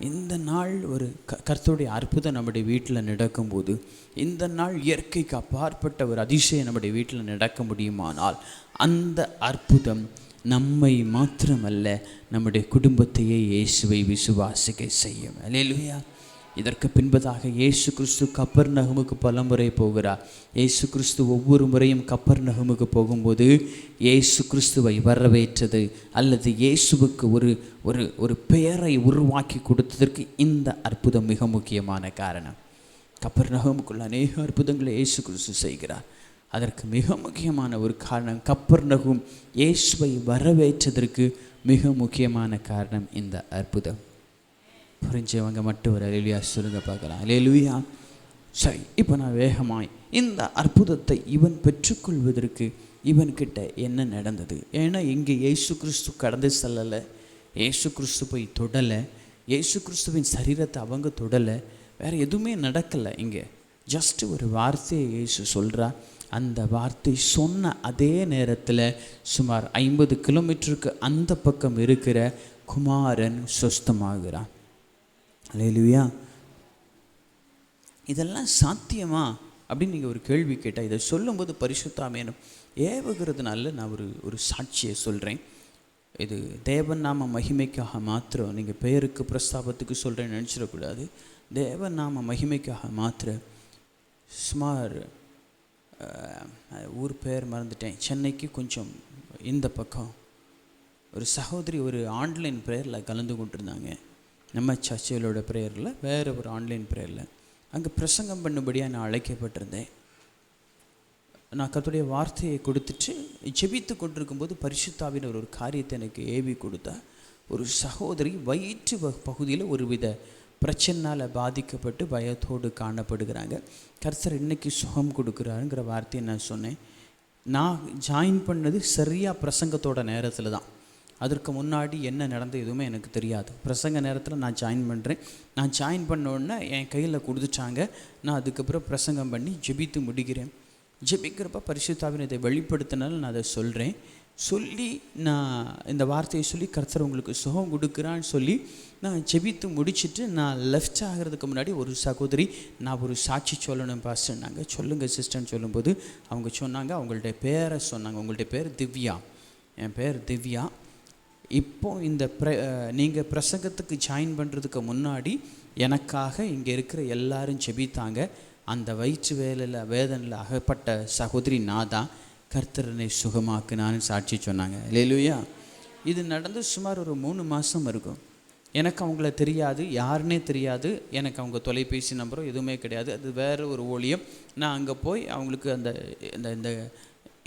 இந்த நாள் ஒரு கர்த்தருடைய அற்புதம் நம்முடைய வீட்டில் நடக்கும்போது, இந்த நாள் இயற்கைக்கு அப்பாற்பட்ட ஒரு அதிசயம் நம்முடைய வீட்டில் நடக்க முடியுமானால் அந்த அற்புதம் நம்மை மாத்திரமல்ல நம்முடைய குடும்பத்தையே இயேசுவை விசுவாசிக்க செய்யும். அல்லேலூயா. இதற்கு பின்பதாக இயேசு கிறிஸ்து கப்பர்நகமுக்கு பலமுறை போகிறார். இயேசு கிறிஸ்து ஒவ்வொரு முறையும் கப்பர்நகமுக்கு போகும்போது இயேசு கிறிஸ்துவை வரவேற்றது அல்லது இயேசுவுக்கு ஒரு ஒரு ஒரு பெயரை உருவாக்கி கொடுத்ததற்கு இந்த அற்புதம் மிக முக்கியமான காரணம். கப்பர்நகமுக்குள்ள அநேக அற்புதங்களை இயேசு கிறிஸ்து செய்கிறார். அதற்கு மிக முக்கியமான ஒரு காரணம், கப்பர்நகூம் இயேசுவை வரவேற்றதற்கு மிக முக்கியமான காரணம் இந்த அற்புதம். புரிஞ்சவங்க மட்டும் ஒரு அல்லேலூயா சொல்லுங்க பார்க்கலாம். அல்லேலூயா. சரி, இப்போ நான் வேகமாய் இந்த அற்புதத்தை இவன் பெற்றுக்கொள்வதற்கு இவன்கிட்ட என்ன நடந்தது? ஏன்னா இங்கே இயேசு கிறிஸ்து கடந்து செல்லலை, இயேசு கிறிஸ்து போய் தொடலை, இயேசு கிறிஸ்துவின் சரீரத்தை அவங்க தொடலை, வேறு எதுவுமே நடக்கலை. இங்கே ஜஸ்ட்டு ஒரு வார்த்தையை இயேசு சொல்கிறா. அந்த வார்த்தை சொன்ன அதே நேரத்தில் சுமார் 50 கிலோமீட்டருக்கு அந்த பக்கம் இருக்கிற குமாரன் சொஸ்தமாகிறான். அல்லேலூயா. இதெல்லாம் சாத்தியமா அப்படின்னு நீங்கள் ஒரு கேள்வி கேட்டால், இதை சொல்லும்போது பரிசுத்த ஆவியானவர் ஏவுகிறதுனால நான் ஒரு சாட்சியை சொல்கிறேன். இது தேவன் நாம மகிமைக்காக மாத்திரம், நீங்கள் பெயருக்கு பிரஸ்தாபத்துக்கு சொல்கிறேன்னு நினச்சிடக்கூடாது. தேவன் நாம மகிமைக்காக மாத்திரம் சுமார் ஊர் பேர் மறந்துட்டேன், சென்னைக்கு கொஞ்சம் இந்த பக்கம் ஒரு சகோதரி ஒரு ஆன்லைன் ப்ரேயரில் கலந்து கொண்டிருந்தாங்க. நம்ம சர்ச்சைகளோட ப்ரேயரில், வேறு ஒரு ஆன்லைன் ப்ரேயரில் அங்கே பிரசங்கம் பண்ணும்படியாக நான் அழைக்கப்பட்டிருந்தேன். நான் கர்த்தருடைய வார்த்தையை கொடுத்துட்டு ஜெபித்து கொண்டிருக்கும்போது பரிசுத்த ஆவியானவர் ஒரு காரியத்தை எனக்கு ஏவி கொடுத்தா. ஒரு சகோதரி வயிற்று பகுதியில் ஒரு வித பிரச்சனையால் பாதிக்கப்பட்டு பயத்தோடு காணப்படுகிறாங்க. கர்த்தர் இன்னைக்கு சுகம் கொடுக்குறாருங்கிற வார்த்தையை நான் சொன்னேன். நான் ஜாயின் பண்ணது சரியாக பிரசங்கத்தோட நேரத்தில் தான். அதற்கு முன்னாடி என்ன நடந்தது எதுவுமே எனக்கு தெரியாது. பிரசங்க நேரத்தில் நான் ஜாயின் பண்ணுறேன். நான் ஜாயின் பண்ணோடனே என் கையில் கொடுத்துட்டாங்க. நான் அதுக்கப்புறம் பிரசங்கம் பண்ணி ஜெபித்து முடிக்கிறேன். ஜெபிக்கிறப்ப பரிசுத்த ஆவியானவர் இதை வெளிப்படுத்தினாலும் நான் அதை சொல்கிறேன். சொல்லி நான் இந்த வார்த்தையை சொல்லி கர்த்தர் உங்களுக்கு சுகம் கொடுக்குறான்னு சொல்லி நான் ஜெபித்து முடிச்சுட்டு நான் லெஃப்ட் ஆகிறதுக்கு முன்னாடி ஒரு சகோதரி, நான் ஒரு சாட்சி சொல்லணும் பாஸ்டர்னாங்க. சொல்லுங்கள் சிஸ்டர்னு சொல்லும்போது அவங்க சொன்னாங்க, அவங்கள்ட்ட பேரை சொன்னாங்க. உங்கள்ட்ட பேர் திவ்யா. என் பேர் திவ்யா. இப்போது இந்த நீங்கள் பிரசங்கத்துக்கு ஜாயின் பண்ணுறதுக்கு முன்னாடி எனக்காக இங்கே இருக்கிற எல்லாரும் ஜெபித்தாங்க. அந்த வயிற்று வேதனையில் அகப்பட்ட சகோதரி நான் தான். கர்த்தரனை சுகமாக்குனான்னு சாட்சி சொன்னாங்க. அல்லேலூயா. இது நடந்து சுமார் ஒரு 3 மாதம் இருக்கும். எனக்கு அவங்கள தெரியாது, யாருன்னே தெரியாது. எனக்கு அவங்க தொலைபேசி நம்பரோ எதுவுமே கிடையாது. அது வேறு ஒரு ஊழியம். நான் அங்கே போய் அவங்களுக்கு அந்த இந்த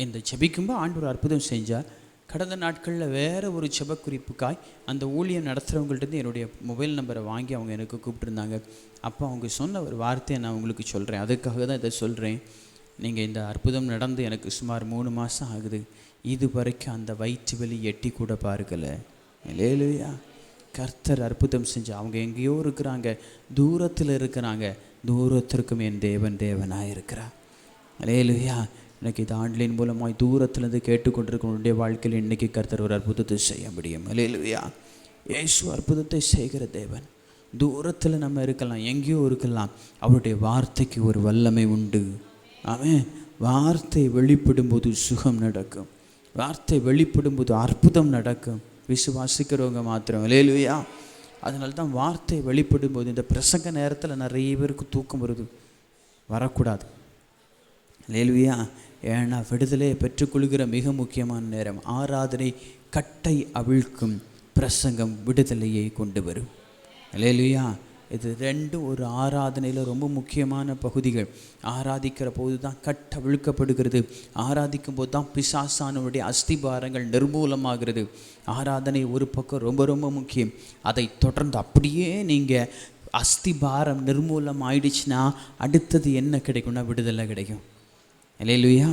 இந்த ஜெபிக்கும்போது ஆண்டவர் அற்புதம் செஞ்சார். கடந்த நாட்களில் வேறு ஒரு ஜெப குறிப்புக்காய் அந்த ஊழியம் நடத்துகிறவங்கள்ட்ட என்னுடைய மொபைல் நம்பரை வாங்கி அவங்க எனக்கு கூப்பிட்டுருந்தாங்க. அப்போ அவங்க சொன்ன ஒரு வார்த்தையை நான் உங்களுக்கு சொல்கிறேன். அதுக்காக தான் இதை சொல்கிறேன். நீங்கள் இந்த அற்புதம் நடந்து எனக்கு சுமார் 3 மாதம் ஆகுது. இது வரைக்கும் அந்த வயிற்று வலி எட்டி கூட பார்க்கலை. அல்லேலூயா. கர்த்தர் அற்புதம் செஞ்சு அவங்க எங்கேயோ இருக்கிறாங்க, தூரத்தில் இருக்கிறாங்க. தூரத்திற்கும் என் தேவனாக இருக்கிறார். அல்லேலூயா. எனக்கு இது ஆன்லைன் மூலமாக தூரத்துலேருந்து கேட்டுக்கொண்டிருக்கனுடைய வாழ்க்கையில் இன்றைக்கி கர்த்தர் ஒரு அற்புதத்தை செய்ய முடியும். அல்லேலூயா. இயேசு அற்புதத்தை செய்கிற தேவன். தூரத்தில் நம்ம இருக்கலாம், எங்கேயோ இருக்கலாம். அவருடைய வார்த்தைக்கு ஒரு வல்லமை உண்டு. அவன் வார்த்தை வெளிப்படும்போது சுகம் நடக்கும். வார்த்தை வெளிப்படும்போது அற்புதம் நடக்கும். விசுவாசிக்கிறவங்க மாத்திரம். அல்லேலூயா. அதனால தான் வார்த்தை வெளிப்படும்போது இந்த பிரசங்க நேரத்தில் நிறைய பேருக்கு தூக்கம் வருது, வரக்கூடாது. அல்லேலூயா. ஏன்னா விடுதலையை பெற்றுக்கொள்கிற மிக முக்கியமான நேரம். ஆராதனை கட்டை அவிழ்க்கும், பிரசங்கம் விடுதலையை கொண்டு வரும். அல்லேலூயா. இது ரெண்டும் ஒரு ஆராதனையில் ரொம்ப முக்கியமான பகுதிகள். ஆராதிக்கிற போது தான் கட்டவிழ்க்கப்படுகிறது. ஆராதிக்கும் போது தான் பிசாசானுடைய அஸ்திபாரங்கள் நிர்மூலமாகிறது. ஆராதனை ஒரு பக்கம் ரொம்ப ரொம்ப முக்கியம். அதை தொடர்ந்து அப்படியே நீங்கள் அஸ்திபாரம் நிர்மூலம் ஆயிடுச்சுன்னா அடுத்தது என்ன கிடைக்கும்னா விடுதலை கிடைக்கும். அல்லேலூயா.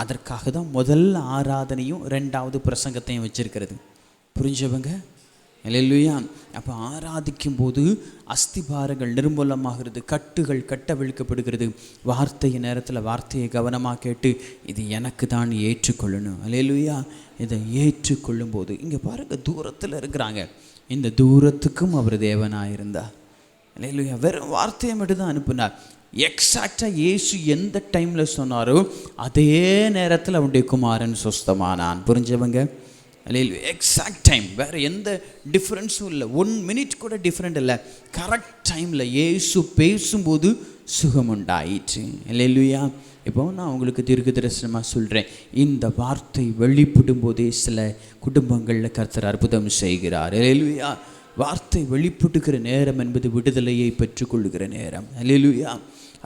அதற்காக தான் முதல் ஆராதனையும் 2வது பிரசங்கத்தையும் வச்சிருக்கிறது. புரிஞ்சவங்க? அல்லேலூயா. அப்போ ஆராதிக்கும் போது அஸ்திபாரங்கள் நிர்மூலமாகிறது, கட்டுகள் கட்டவிழ்க்கப்படுகிறது. வார்த்தையின் நேரத்தில் வார்த்தையை கவனமாக கேட்டு இது எனக்கு தான் ஏற்றுக்கொள்ளணும். அல்லேலூயா. இதை ஏற்றுக்கொள்ளும் போது இங்கே பாருங்கள், தூரத்தில் இருக்கிறாங்க. இந்த தூரத்துக்கும் அவர் தேவனாக இருந்தார். அல்லேலூயா. வெறும் வார்த்தையை மட்டும் தான் அனுப்புனார். எக்ஸாக்டாக இயேசு எந்த டைமில் சொன்னாரோ அதே நேரத்தில் அவனுடைய குமாரன் சுஸ்தமானான். புரிஞ்சவங்க? அல்லேலூயா. எக்ஸாக்ட் டைம், வேறு எந்த டிஃப்ரென்ஸும் இல்லை. 1 மினிட் கூட டிஃப்ரெண்ட் இல்லை. கரெக்ட் டைமில் இயேசு பேசும்போது சுகம் உண்டாயிற்று. அல்லேலூயா. இப்போ நான் உங்களுக்கு தீர்க்க தரிசனமாக சொல்கிறேன், இந்த வார்த்தை வெளிப்படும் போதே சில குடும்பங்களில் கர்த்தர் அற்புதம் செய்கிறார். அல்லேலூயா. வார்த்தை வெளிப்படுகிற நேரம் என்பது விடுதலையை பெற்றுக்கொள்ளுகிற நேரம். அல்லேலூயா.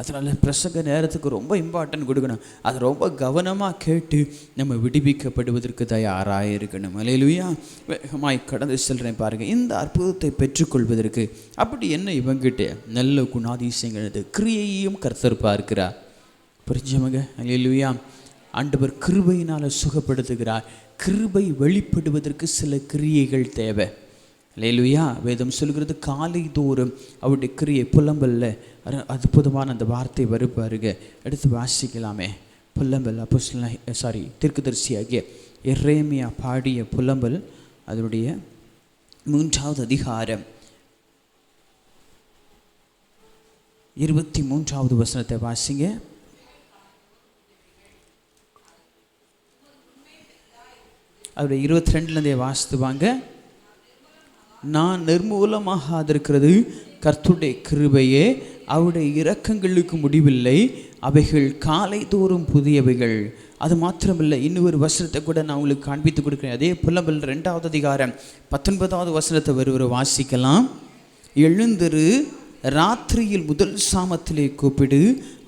அதனால் பிரசங்க நேரத்துக்கு ரொம்ப இம்பார்ட்டன்ட் கொடுக்கணும். அதை ரொம்ப கவனமாக கேட்டு நம்ம விடுவிக்கப்படுவதற்கு தயாராக இருக்கணும். அல்லேலூயா. வேகமாய் கடந்து செல்கிறேன் பாருங்கள். இந்த அற்புதத்தை பெற்றுக்கொள்வதற்கு அப்படி என்ன இவங்கிட்ட நல்ல குணாதிசயங்கள் கிரியையும் கர்த்தர் பார்க்கிறார். புரிஞ்சவங்க? அல்லேலூயா. ஆண்டவர் கிருபையினால் சுகப்படுத்துகிறார். கிருபை வெளிப்படுவதற்கு சில கிரியைகள் தேவை. அல்லேலூயா. வேதம் சொல்கிறது காலை தோறும் அவருடைய கிரியை புலம்பல்ல. அற்புதமான அந்த வார்த்தை வருப்பாருங்க. எடுத்து வாசிக்கலாமே. புலம்பல் தீர்க்கதரிசியாகிய எரேமியா பாடிய புலம்பல் அதனுடைய 3வது அதிகாரம் 23வது வசனத்தை வாசிங்க. அவருடைய 22லேருந்தே வாசித்து வாங்க. நான் நிர்மூலமாகாதிருக்கிறது கர்த்தருடைய கிருபையே, அவருடைய இரக்கங்களுக்கு முடிவில்லை, அவைகள் காலை தோறும் புதியவைகள். அது மாத்திரமில்லை, இன்னொரு வசனத்தை கூட நான் உங்களுக்கு காண்பித்து கொடுக்குறேன். அதே புலம்பல் 2வது அதிகாரம் 19வது வசனத்தை வருவரை வாசிக்கலாம். எழுந்திரு, ராத்திரியில் முதல் சாமத்திலே கூப்பிடு,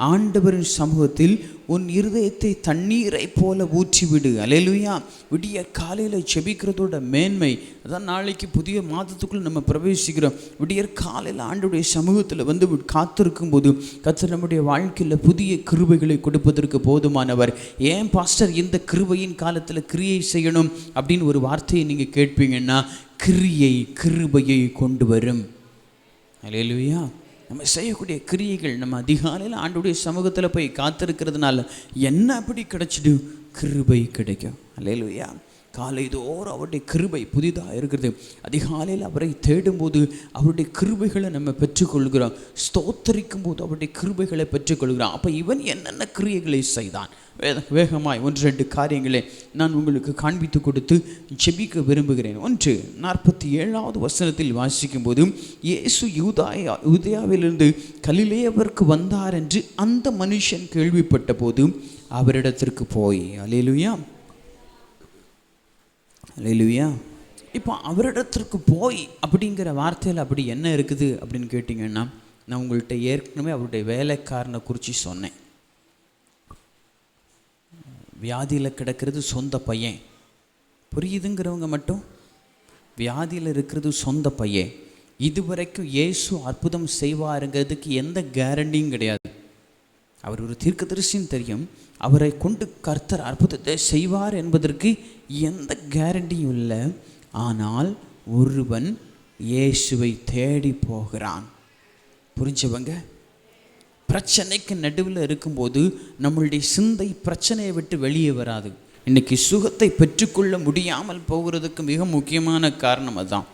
ஆண்டவரின் சமூகத்தில் உன் இருதயத்தை தண்ணீரை போல ஊற்றிவிடு. அல்லேலூயா. விடிய காலையில் செபிக்கிறதோட மேன்மை அதான். நாளைக்கு புதிய மாதத்துக்குள்ளே நம்ம பிரவேசிக்கிறோம். விடியற் காலையில் ஆண்டவருடைய சமூகத்தில் வந்து காத்திருக்கும் போது கர்த்தர் நம்முடைய வாழ்க்கையில் புதிய கிருபைகளை கொடுப்பதற்கு போதுமானவர். ஏன் பாஸ்டர் இந்த கிருபையின் காலத்தில் கிரியை செய்யணும் அப்படின்னு ஒரு வார்த்தையை நீங்கள் கேட்பீங்கன்னா, கிரியை கிருபையை கொண்டு வரும். அல்லேலூயா. நம்ம செய்யக்கூடிய கிரியைகள் நம்ம அதிகாலையில் ஆண்டவருடைய சமூகத்தில் போய் காத்திருக்கிறதுனால என்ன அப்படி கிடைச்சிடும்? கிருபை கிடைக்கும். அல்லேலூயா. காலை தோறும் அவருடைய கிருபை புதிதாக இருக்கிறது. அதிகாலையில் அவரை தேடும்போது அவருடைய கிருபைகளை நம்ம பெற்றுக்கொள்கிறோம். ஸ்தோத்தரிக்கும் போது அவருடைய கிருபைகளை பெற்றுக்கொள்கிறோம். அப்போ இவன் என்னென்ன கிரியைகளை செய்தான்? வேகமாய் 1-2 காரியங்களை நான் உங்களுக்கு காண்பித்து கொடுத்து ஜெபிக்க விரும்புகிறேன். 47வது வசனத்தில் வாசிக்கும் போது, இயேசு யூதேயாவிலிருந்து கலிலேயாவிற்கு வந்தார் என்று அந்த மனுஷன் கேள்விப்பட்ட போது அவரிடத்திற்கு போய். அல்லேலூயா. அல்லேலூயா. இப்போ அவரிடத்திற்கு போய் அப்படிங்கிற வார்த்தையில் அப்படி என்ன இருக்குது அப்படின்னு கேட்டிங்கன்னா, நான் உங்கள்கிட்ட ஏற்கனவே அவருடைய வேலைக்காரனை குறித்து சொன்னேன். வியாதியில் கிடக்கிறது சொந்த பையன். புரியுதுங்கிறவங்க மட்டும், வியாதியில் இருக்கிறது சொந்த பையன். இதுவரைக்கும் இயேசு அற்புதம் செய்வாருங்கிறதுக்கு எந்த கேரண்டியும் கிடையாது. அவர் ஒரு தீர்க்கதரிசின்னு தெரியும். அவரை கொண்டு கர்த்தர் அற்புதத்தை செய்வார் என்பதற்கு எந்த கேரண்டியும் இல்லை. ஆனால் ஒருவன் இயேசுவை தேடி போகிறான். புரிஞ்சவங்க? பிரச்சனைக்கு நடுவில் இருக்கும்போது நம்மளுடைய சிந்தை பிரச்சனையை விட்டு வெளியே வராது. இன்றைக்கி சுகத்தை பெற்றுக்கொள்ள முடியாமல் போகிறதுக்கு மிக முக்கியமான காரணம் அதுதான்.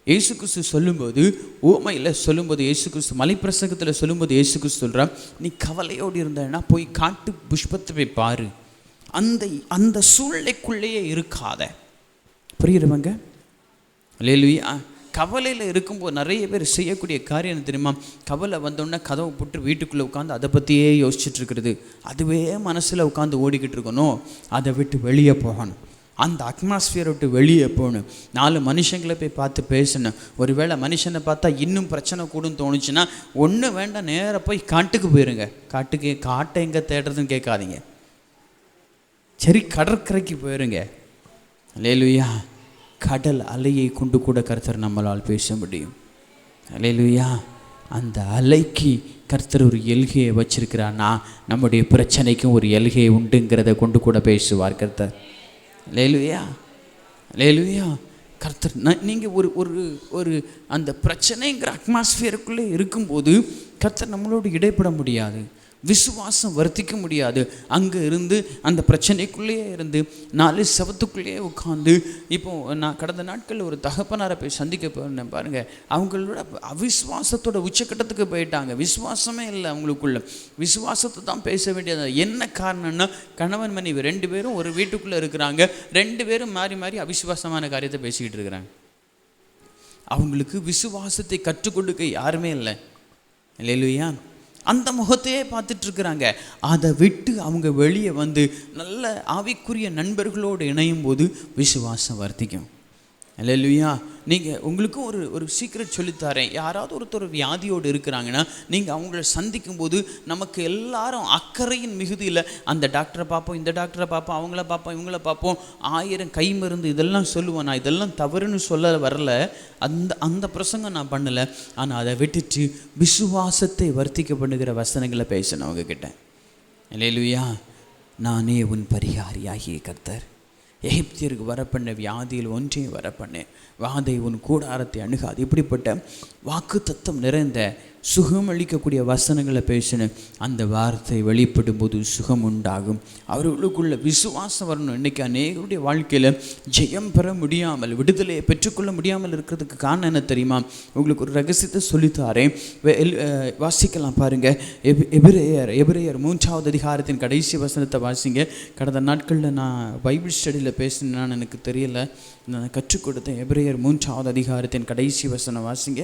இயேசு கிறிஸ்து சொல்லும்போது, ஓமையில் சொல்லும்போது, இயேசு கிறிஸ்து மலைப்பிரசங்கத்தில் சொல்லும்போது இயேசு கிறிஸ்து சொல்கிறான், நீ கவலையோடு இருந்தேன்னா போய் காட்டு புஷ்பத்தை போய் பாரு. அந்த சூழ்நிலைக்குள்ளேயே இருக்காத. புரியுறவங்க? அல்லேலூயா. கவலையில் இருக்கும்போது நிறைய பேர் செய்யக்கூடிய காரியம் என்ன தெரியுமா? கவலை வந்தோடனே கதவை போட்டு வீட்டுக்குள்ளே உட்காந்து அதை பற்றியே யோசிச்சுட்டு இருக்கிறது. அதுவே மனசில் உட்காந்து ஓடிக்கிட்டு இருக்கணும். அதை விட்டு வெளியே போகணும். அந்த அட்மாஸ்பியரை விட்டு வெளியே போகணும். 4 மனுஷங்களை போய் பார்த்து பேசணும். ஒருவேளை மனுஷனை பார்த்தா இன்னும் பிரச்சனை கூடுன்னு தோணுச்சுன்னா ஒன்று வேண்டாம், நேராக போய் காட்டுக்கு போயிருங்க. காட்டை எங்கே தேடுறதுன்னு கேட்காதீங்க. சரி, கடற்கரைக்கு போயிருங்க. அல்லேலூயா. கடல் அலையை கொண்டு கூட கர்த்தர் நம்மளால் பேச முடியும். அல்லேலூயா. அந்த அலைக்கு கர்த்தர் ஒரு எல்கையை வச்சிருக்கிறான்னா நம்முடைய பிரச்சனைக்கும் ஒரு எல்கை உண்டுங்கிறத கொண்டு கூட பேசுவார் கர்த்தர். அல்லேலூயா. அல்லேலூயா. கர்த்தர் நீங்கள் ஒரு அந்த பிரச்சனைங்கிற அட்மாஸ்பியருக்குள்ளே இருக்கும்போது கர்த்தர் நம்மளோடு இடைப்பட முடியாது. விசுவாசம் வர்த்திக்க முடியாது. அங்கே இருந்து அந்த பிரச்சனைக்குள்ளேயே இருந்து 4 செவத்துக்குள்ளேயே உட்காந்து. இப்போது நான் கடந்த நாட்களில் ஒரு தகப்பனாரை போய் சந்திக்க போயிருந்தேன் பாருங்கள். அவங்களோட அவிசுவாசத்தோட உச்சக்கட்டத்துக்கு போயிட்டாங்க. விசுவாசமே இல்லை அவங்களுக்குள்ள. விசுவாசத்தை தான் பேச வேண்டியது. என்ன காரணம்னா, கணவன் மனைவி 2 பேரும் ஒரு வீட்டுக்குள்ளே இருக்கிறாங்க. 2 பேரும் மாறி மாறி அவிசுவாசமான காரியத்தை பேசிக்கிட்டு இருக்கிறாங்க. அவங்களுக்கு விசுவாசத்தை கற்றுக் கொடுக்க யாருமே இல்லை. அல்லேலூயா. அந்த முகத்தையே பார்த்துட்ருக்குறாங்க. அதை விட்டு அவங்க வெளியே வந்து நல்ல ஆவிக்குரிய நண்பர்களோடு இணையும் போது விசுவாசம் வர்த்திக்கும். அல்லேலூயா. நீங்கள் உங்களுக்கும் ஒரு சீக்ரெட் சொல்லித்தரேன். யாராவது ஒருத்தர் வியாதியோடு இருக்கிறாங்கன்னா நீங்கள் அவங்கள சந்திக்கும் போது நமக்கு எல்லாரும் அக்கறையின் மிகுதியில் அந்த டாக்டரை பார்ப்போம், இந்த டாக்டரை பார்ப்போம், அவங்கள பார்ப்போம், இவங்கள பார்ப்போம், 1000 கை மருந்து இதெல்லாம் சொல்லுவேன். நான் இதெல்லாம் தவறுன்னு சொல்ல வரல, அந்த பிரசங்கம் நான் பண்ணலை. ஆனால் அதை விட்டுட்டு விசுவாசத்தை வர்த்திக்க பண்ணுகிற வசனங்களை பேசணும் அவங்கக்கிட்ட. அல்லேலூயா. நானே உன் பரிகாரியாகிய கர்த்தர். எகிப்தியருக்கு வரப்பண்ண வியாதியில் ஒன்றையும் வரப்பண்ணேன், வாதை உன் கூடாரத்தை அணுகாது. இப்படிப்பட்ட வாக்கு தத்தம் நிறைந்த சுகம் அளிக்கக்கூடிய வசனங்களை பேசினேன். அந்த வார்த்தை வெளிப்படும் போது சுகம் உண்டாகும். அவர்களுக்குள்ள விசுவாசம் வரணும். இன்றைக்கி அநேகருடைய வாழ்க்கையில் ஜெயம் பெற முடியாமல், விடுதலையை பெற்றுக்கொள்ள முடியாமல் இருக்கிறதுக்கு காரணம் என்ன தெரியுமா? உங்களுக்கு ஒரு ரகசியத்தை சொல்லித்தாரேன், வாசிக்கலாம் பாருங்கள். எபிரேயர் 3வது அதிகாரத்தின் கடைசி வசனத்தை வாசிங்க. கடந்த நாட்களில் நான் பைபிள் ஸ்டடியில் பேசினேன்னு எனக்கு தெரியலை, நான் கற்றுக் கொடுத்தேன். எபிரேயர் 3வது அதிகாரத்தின் கடைசி வசனம் வாசிங்க.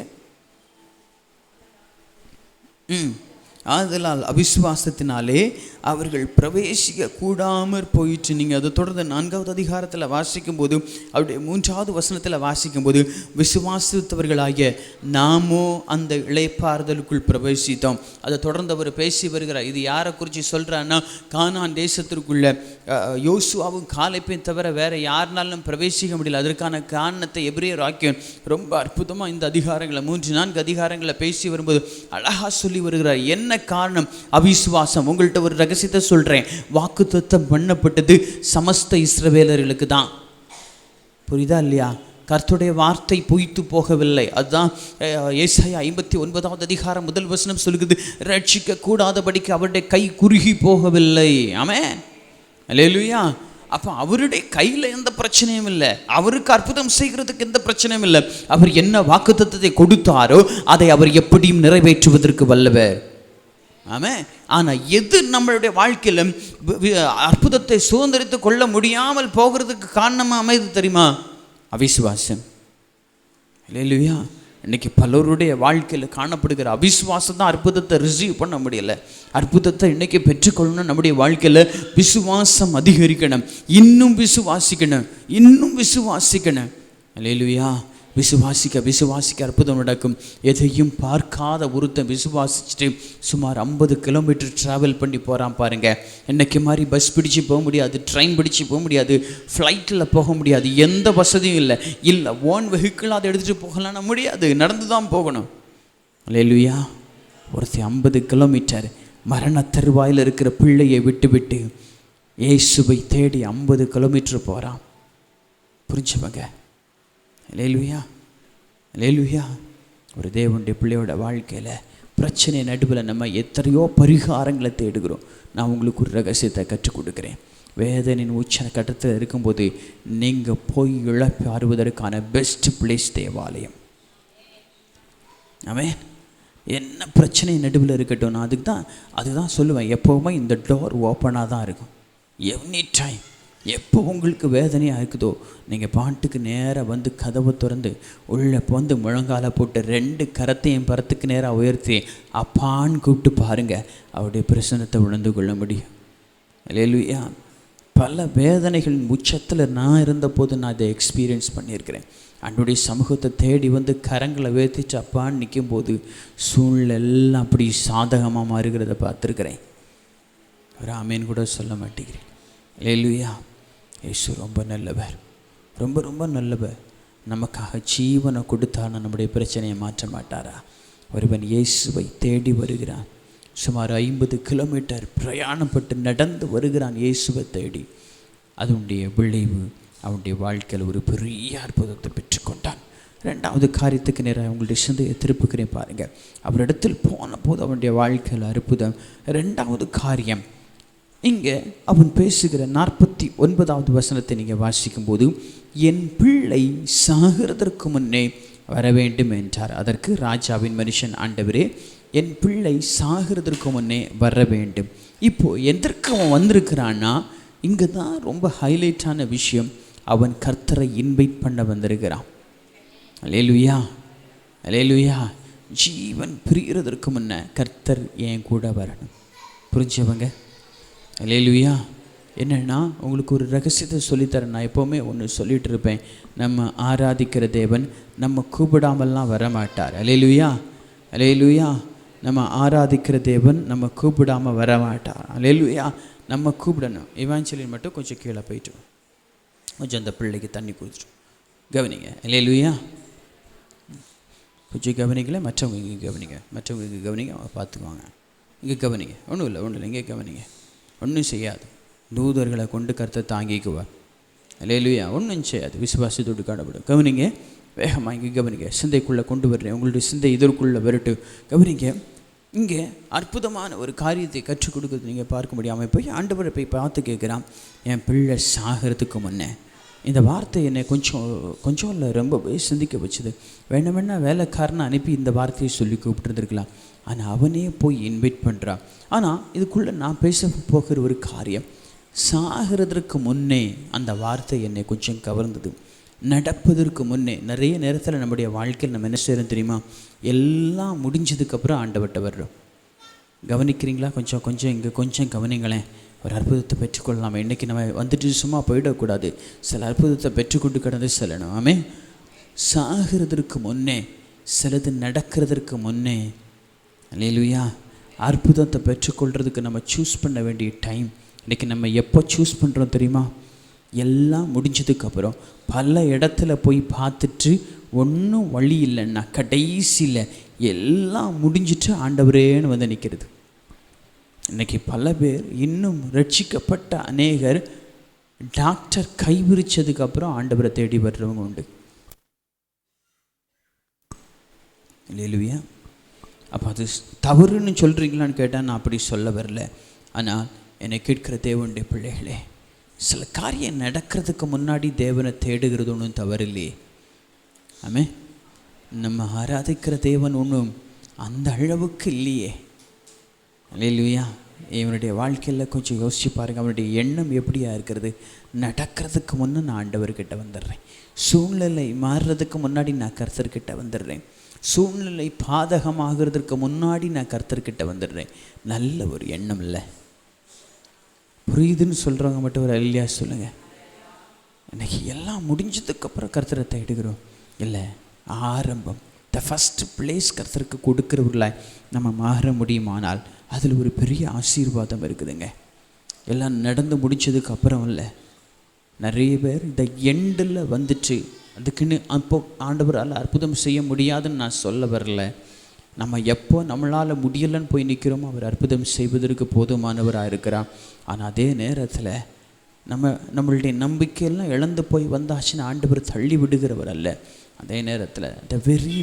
ஆதலால் அவிசுவாசத்தினாலே அவர்கள் பிரவேசிக்க கூடாமற் போயிற்று. நீங்கள் அதை தொடர்ந்து 4வது அதிகாரத்தில் வாசிக்கும்போது, அவருடைய 3வது வசனத்தில் வாசிக்கும்போது, விசுவாசித்தவர்களாகிய நாமோ அந்த இளைப்பாறுதலுக்குள் பிரவேசித்தோம். அதை தொடர்ந்து அவர் பேசி வருகிறார். இது யாரை குறித்து சொல்கிறான்னா, கானான் தேசத்திற்குள்ள யோசுவாவும் காலேபையும் தவிர வேறு யாருனாலும் பிரவேசிக்க முடியல. அதற்கான காரணத்தை எபிரேயர் வாக்கியம் ரொம்ப அற்புதமாக இந்த அதிகாரங்களை 3-4 அதிகாரங்களை பேசி வரும்போது அழகாக சொல்லி வருகிறார். என்ன காரணம்? அவிசுவாசம். உங்கள்கிட்ட ஒரு ரகசியத்தை சொல்கிறேன். வாக்குத்தத்தம் பண்ணப்பட்டது சமஸ்த இஸ்ரவேலர்களுக்கு தான். புரியுதா இல்லையா? கர்த்தருடைய வார்த்தை பொய்த்து போகவில்லை. அதுதான் ஏசாயா 59வது அதிகாரம் 1 வசனம் சொல்லுகிறது, ரட்சிக்க கூடாதபடிக்கு அவருடைய கை குறுகி போகவில்லை. ஆமென், அல்லேலூயா. அப்போ அவருடைய கையில் எந்த பிரச்சனையும் இல்லை, அவருக்கு அற்புதம் செய்கிறதுக்கு எந்த பிரச்சனையும் இல்லை. அவர் என்ன வாக்குத்தத்தத்தை கொடுத்தாரோ அதை அவர் எப்படியும் நிறைவேற்றுவதற்கு வல்லவர். ஆமாம். ஆனால் எது நம்மளுடைய வாழ்க்கையில் அற்புதத்தை சுதந்திரித்து கொள்ள முடியாமல் போகிறதுக்கு காரணமாக அமைது தெரியுமா? அவிசுவாசம். இல்லையா? இன்றைக்கி பலருடைய வாழ்க்கையில் காணப்படுகிற அவிசுவாசம் தான் அற்புதத்தை ரிசீவ் பண்ண முடியலை. அற்புதத்தை இன்றைக்கி பெற்றுக்கொள்ளணும். நம்முடைய வாழ்க்கையில் விசுவாசம் அதிகரிக்கணும், இன்னும் விசுவாசிக்கணும், இன்னும் விசுவாசிக்கணும். அல்லேலூயா. விசுவாசிக்க அற்புதம் நடக்கும். எதையும் பார்க்காத ஒருத்தன் விசுவாசிச்சுட்டு சுமார் 50 கிலோமீட்டர் ட்ராவல் பண்ணி போகிறான் பாருங்கள். இன்றைக்கி மாதிரி பஸ் பிடிச்சி போக முடியாது, ட்ரெயின் பிடிச்சி போக முடியாது, ஃப்ளைட்டில் போக முடியாது, எந்த வசதியும் இல்லை ஓன் வெஹிக்கிள் அதை எடுத்துகிட்டு போகலான்னா முடியாது, நடந்து தான் போகணும். அல்லேலூயா. ஒருத்தி 50 கிலோமீட்டர் மரண தருவாயில் இருக்கிற பிள்ளையை விட்டு இயேசுவை தேடி 50 கிலோமீட்டர் போகிறான். புரிஞ்சவங்க? அல்லேலூயா, அல்லேலூயா. ஒரு தேவனுடைய பிள்ளையோட வாழ்க்கையில் பிரச்சனை நடுவில் நம்ம எத்தனையோ பரிகாரங்களை தேடுகிறோம். நான் உங்களுக்கு ஒரு ரகசியத்தை கற்றுக் கொடுக்குறேன். வேதனையின் உச்ச கட்டத்தில் இருக்கும்போது நீங்கள் போய் இழப்பாறுவதற்கான பெஸ்ட் பிளேஸ் தேவாலயம். ஆமென். என்ன பிரச்சனை நடுவில் இருக்கட்டும், நான் அதுதான் சொல்லுவேன். எப்போவுமே இந்த டோர் ஓப்பனாக தான் இருக்கும். எனி டைம் எப்போ உங்களுக்கு வேதனையாக இருக்குதோ நீங்கள் பாட்டுக்கு நேராக வந்து கதவை திறந்து உள்ளே வந்து முழங்கால போட்டு 2 கரத்தையும் பரத்துக்கு நேராக உயர்த்தி அப்பான்னு கூப்பிட்டு பாருங்கள், அவருடைய பிரசன்னத்தை உணர்ந்து கொள்ள முடியும். அல்லேலூயா. பல வேதனைகளின் உச்சத்தில் நான் இருந்தபோது நான் இதை எக்ஸ்பீரியன்ஸ் பண்ணியிருக்கிறேன். அன்றைய சமூகத்தை தேடி வந்து கரங்களை உயர்த்திச்சு அப்பான்னு நிற்கும்போது சூழ்நிலை எல்லாம் அப்படி சாதகமாக மாறுகிறத பார்த்துருக்கிறேன். ஒரு ஆமேன் கூட சொல்ல மாட்டேங்கிறேன். அல்லேலூயா. இயேசு ரொம்ப நல்லவர், ரொம்ப ரொம்ப நல்லவர். நமக்காக ஜீவனை கொடுத்தானா நம்முடைய பிரச்சனையை மாற்ற மாட்டாரா? ஒருவன் இயேசுவை தேடி வருகிறான். சுமார் 50 கிலோமீட்டர் பிரயாணப்பட்டு நடந்து வருகிறான் இயேசுவை தேடி. அதனுடைய விளைவு அவனுடைய வாழ்க்கையில் ஒரு பெரிய அற்புதத்தை பெற்றுக்கொண்டான். 2வது காரியத்துக்கு நேராக அவங்களுடைய சிந்தையை திருப்புக்கிறேன் பாருங்கள். அவரிடத்தில் போன போது அவனுடைய வாழ்க்கையில் அற்புதம். 2வது காரியம், இங்கே அவன் பேசுகிற 49வது வசனத்தை நீங்கள் வாசிக்கும்போது, என் பிள்ளை சாகிறதற்கு முன்னே வர வேண்டும் என்றார். அதற்கு ராஜாவின் மனுஷன், ஆண்டவரே என் பிள்ளை சாகிறதற்கு முன்னே வர வேண்டும். இப்போது எதற்கு அவன் வந்திருக்கிறான்னா, இங்கே தான் ரொம்ப ஹைலைட்டான விஷயம். அவன் கர்த்தரை இன்வைட் பண்ண வந்திருக்கிறான். அல்லேலூயா, அல்லேலூயா. ஜீவன் பிரிகிறதற்கு முன்னே கர்த்தர் என் கூட வரணும். புரிஞ்சவங்க? அல்லேலூயா. என்னென்னா, உங்களுக்கு ஒரு ரகசியத்தை சொல்லித்தரேன். நான் எப்போவுமே ஒன்று சொல்லிகிட்டு இருப்பேன். நம்ம ஆராதிக்கிற தேவன் நம்ம கூப்பிடாமல்லாம் வரமாட்டார். அல்லேலூயா, அல்லேலூயா. நம்ம ஆராதிக்கிற தேவன் நம்ம கூப்பிடாமல் வரமாட்டார். அல்லேலூயா. நம்ம கூப்பிடணும். இவாஞ்சலின் மட்டும் கொஞ்சம் கீழே போயிட்டு கொஞ்சம் அந்த பிள்ளைக்கு தண்ணி கொடுத்துட்டு கவனிங்க. அல்லேலூயா. கொஞ்சம் கவனிக்கல, மற்றவங்க இங்கே கவனிங்க, மற்றவங்க இங்கே கவனிங்க, அவங்க பார்த்துக்குவாங்க. இங்கே கவனிங்க. ஒன்றும் இல்லை, இங்கே கவனிங்க. ஒன்றும் செய்யாது. தூதர்களை கொண்டு கர்த்தர் தாங்கிக்குவார். அல்லேலூயா. ஒன்றும் செய்யாது. விசுவாசத்தோடு காணப்படும். கவனிங்க, வேகமாக இங்கே கவனிங்க. சிந்தைக்குள்ளே கொண்டு வர்றேன். உங்களுடைய சிந்தை இதற்குள்ளே வரட்டு. கவனிங்க. இங்கே அற்புதமான ஒரு காரியத்தை கற்றுக் கொடுக்குறது நீங்கள் பார்க்க முடியாமல் போய் ஆண்டவரை போய் பார்த்து கேட்குறான், என் பிள்ளை சாகிறதுக்கு முன்னே. இந்த வார்த்தை என்னை கொஞ்சம் இல்லை ரொம்பவே சிந்திக்க வச்சுது. வேணா வேலைக்காரனை அனுப்பி இந்த வார்த்தையை சொல்லி கூப்பிட்டுருந்துருக்கலாம். ஆனால் அவனே போய் இன்வைட் பண்ணுறான். ஆனால் இதுக்குள்ளே நான் பேச போகிற ஒரு காரியம், சாகிறதற்கு முன்னே அந்த வார்த்தை என்னை கொஞ்சம் கவர்ந்தது. நடப்பதற்கு முன்னே நிறைய நேரத்தில் நம்முடைய வாழ்க்கையில் நம்ம என்ன செய்யறோம் தெரியுமா? எல்லாம் முடிஞ்சதுக்கப்புறம் ஆண்டவர்கிட்ட வர்றோம். கவனிக்கிறீங்களா? கொஞ்சம் இங்கே கொஞ்சம் கவனிங்களேன். ஒரு அற்புதத்தை பெற்றுக்கொள்ளலாம். இன்றைக்கி நம்ம வந்துட்டு சும்மா போயிடக்கூடாது. சில அற்புதத்தை பெற்றுக்கொண்டு கடந்து செல்லணும். ஆமே. சாகிறதற்கு முன்னே, சிலது நடக்கிறதற்கு முன்னே, அல்லேலூயா, அற்புதத்தை பெற்றுக்கொள்கிறதுக்கு நம்ம சூஸ் பண்ண வேண்டிய டைம். இன்றைக்கி நம்ம எப்போ சூஸ் பண்ணுறோம் தெரியுமா? எல்லாம் முடிஞ்சதுக்கப்புறம் பல இடத்துல போய் பார்த்துட்டு ஒன்றும் வழி இல்லைன்னா கடைசியில் எல்லாம் முடிஞ்சிட்டு ஆண்டவரேன்னு வந்து நிற்கிறது. இன்றைக்கி பல பேர், இன்னும் ரட்சிக்கப்பட்ட அநேகர் டாக்டர் கைவிரிச்சதுக்கப்புறம் ஆண்டவரை தேடி வர்றவங்க உண்டு. இல்லையா? அப்போ அது தவறுன்னு சொல்கிறீங்களான்னு கேட்டால் நான் அப்படி சொல்ல வரல. ஆனால் என்னை கேட்கிற தேவனுடைய பிள்ளைகளே, சில காரியம் நடக்கிறதுக்கு முன்னாடி தேவனை தேடுகிறது ஒன்றும் தவறில்லையே. ஆமே. நம்ம ஆராதிக்கிற தேவன் ஒன்றும் அந்த அளவுக்கு இல்லையே. அல்லேலூயா. இவனுடைய வாழ்க்கையில் கொஞ்சம் யோசிச்சு பாருங்கள். அவனுடைய எண்ணம் எப்படியா இருக்கிறது? நடக்கிறதுக்கு முன்னே நான் ஆண்டவர்கிட்ட வந்துடுறேன். சூழ்நிலை மாறுறதுக்கு முன்னாடி நான் கர்த்தர்கிட்ட வந்துடுறேன். சூழ்நிலை பாதகமாகிறதுக்கு முன்னாடி நான் கர்த்தர்கிட்ட வந்துடுறேன். நல்ல ஒரு எண்ணம் இல்லை. புரியுதுன்னு சொல்கிறவங்க மட்டும் ஒரு அல்லையா சொல்லுங்கள். இன்றைக்கி எல்லாம் முடிஞ்சதுக்கப்புறம் கர்த்தரை தேடுகிறோம். இல்லை, ஆரம்பம், த ஃபஸ்ட் பிளேஸ் கர்த்தருக்கு கொடுக்குறவர்களாய் நம்ம மாற முடியுமானால் அதில் ஒரு பெரிய ஆசீர்வாதம் இருக்குதுங்க. எல்லாம் நடந்து முடிச்சதுக்கு அப்புறம் இல்லை. நிறைய பேர் இந்த எண்டில் வந்துட்டு அதுக்குன்னு அப்போ ஆண்டவரால் அற்புதம் செய்ய முடியாதுன்னு நான் சொல்ல வரல. நம்ம எப்போ நம்மளால் முடியலைன்னு போய் நிற்கிறோமோ அவர் அற்புதம் செய்வதற்கு போதுமானவராக இருக்கிறார். ஆனால் அதே நேரத்தில் நம்மளுடைய நம்பிக்கையெல்லாம் இழந்து போய் வந்தாச்சுன்னு ஆண்டவர் தள்ளி விடுகிறவர் அல்ல. அதே நேரத்தில் த வெரி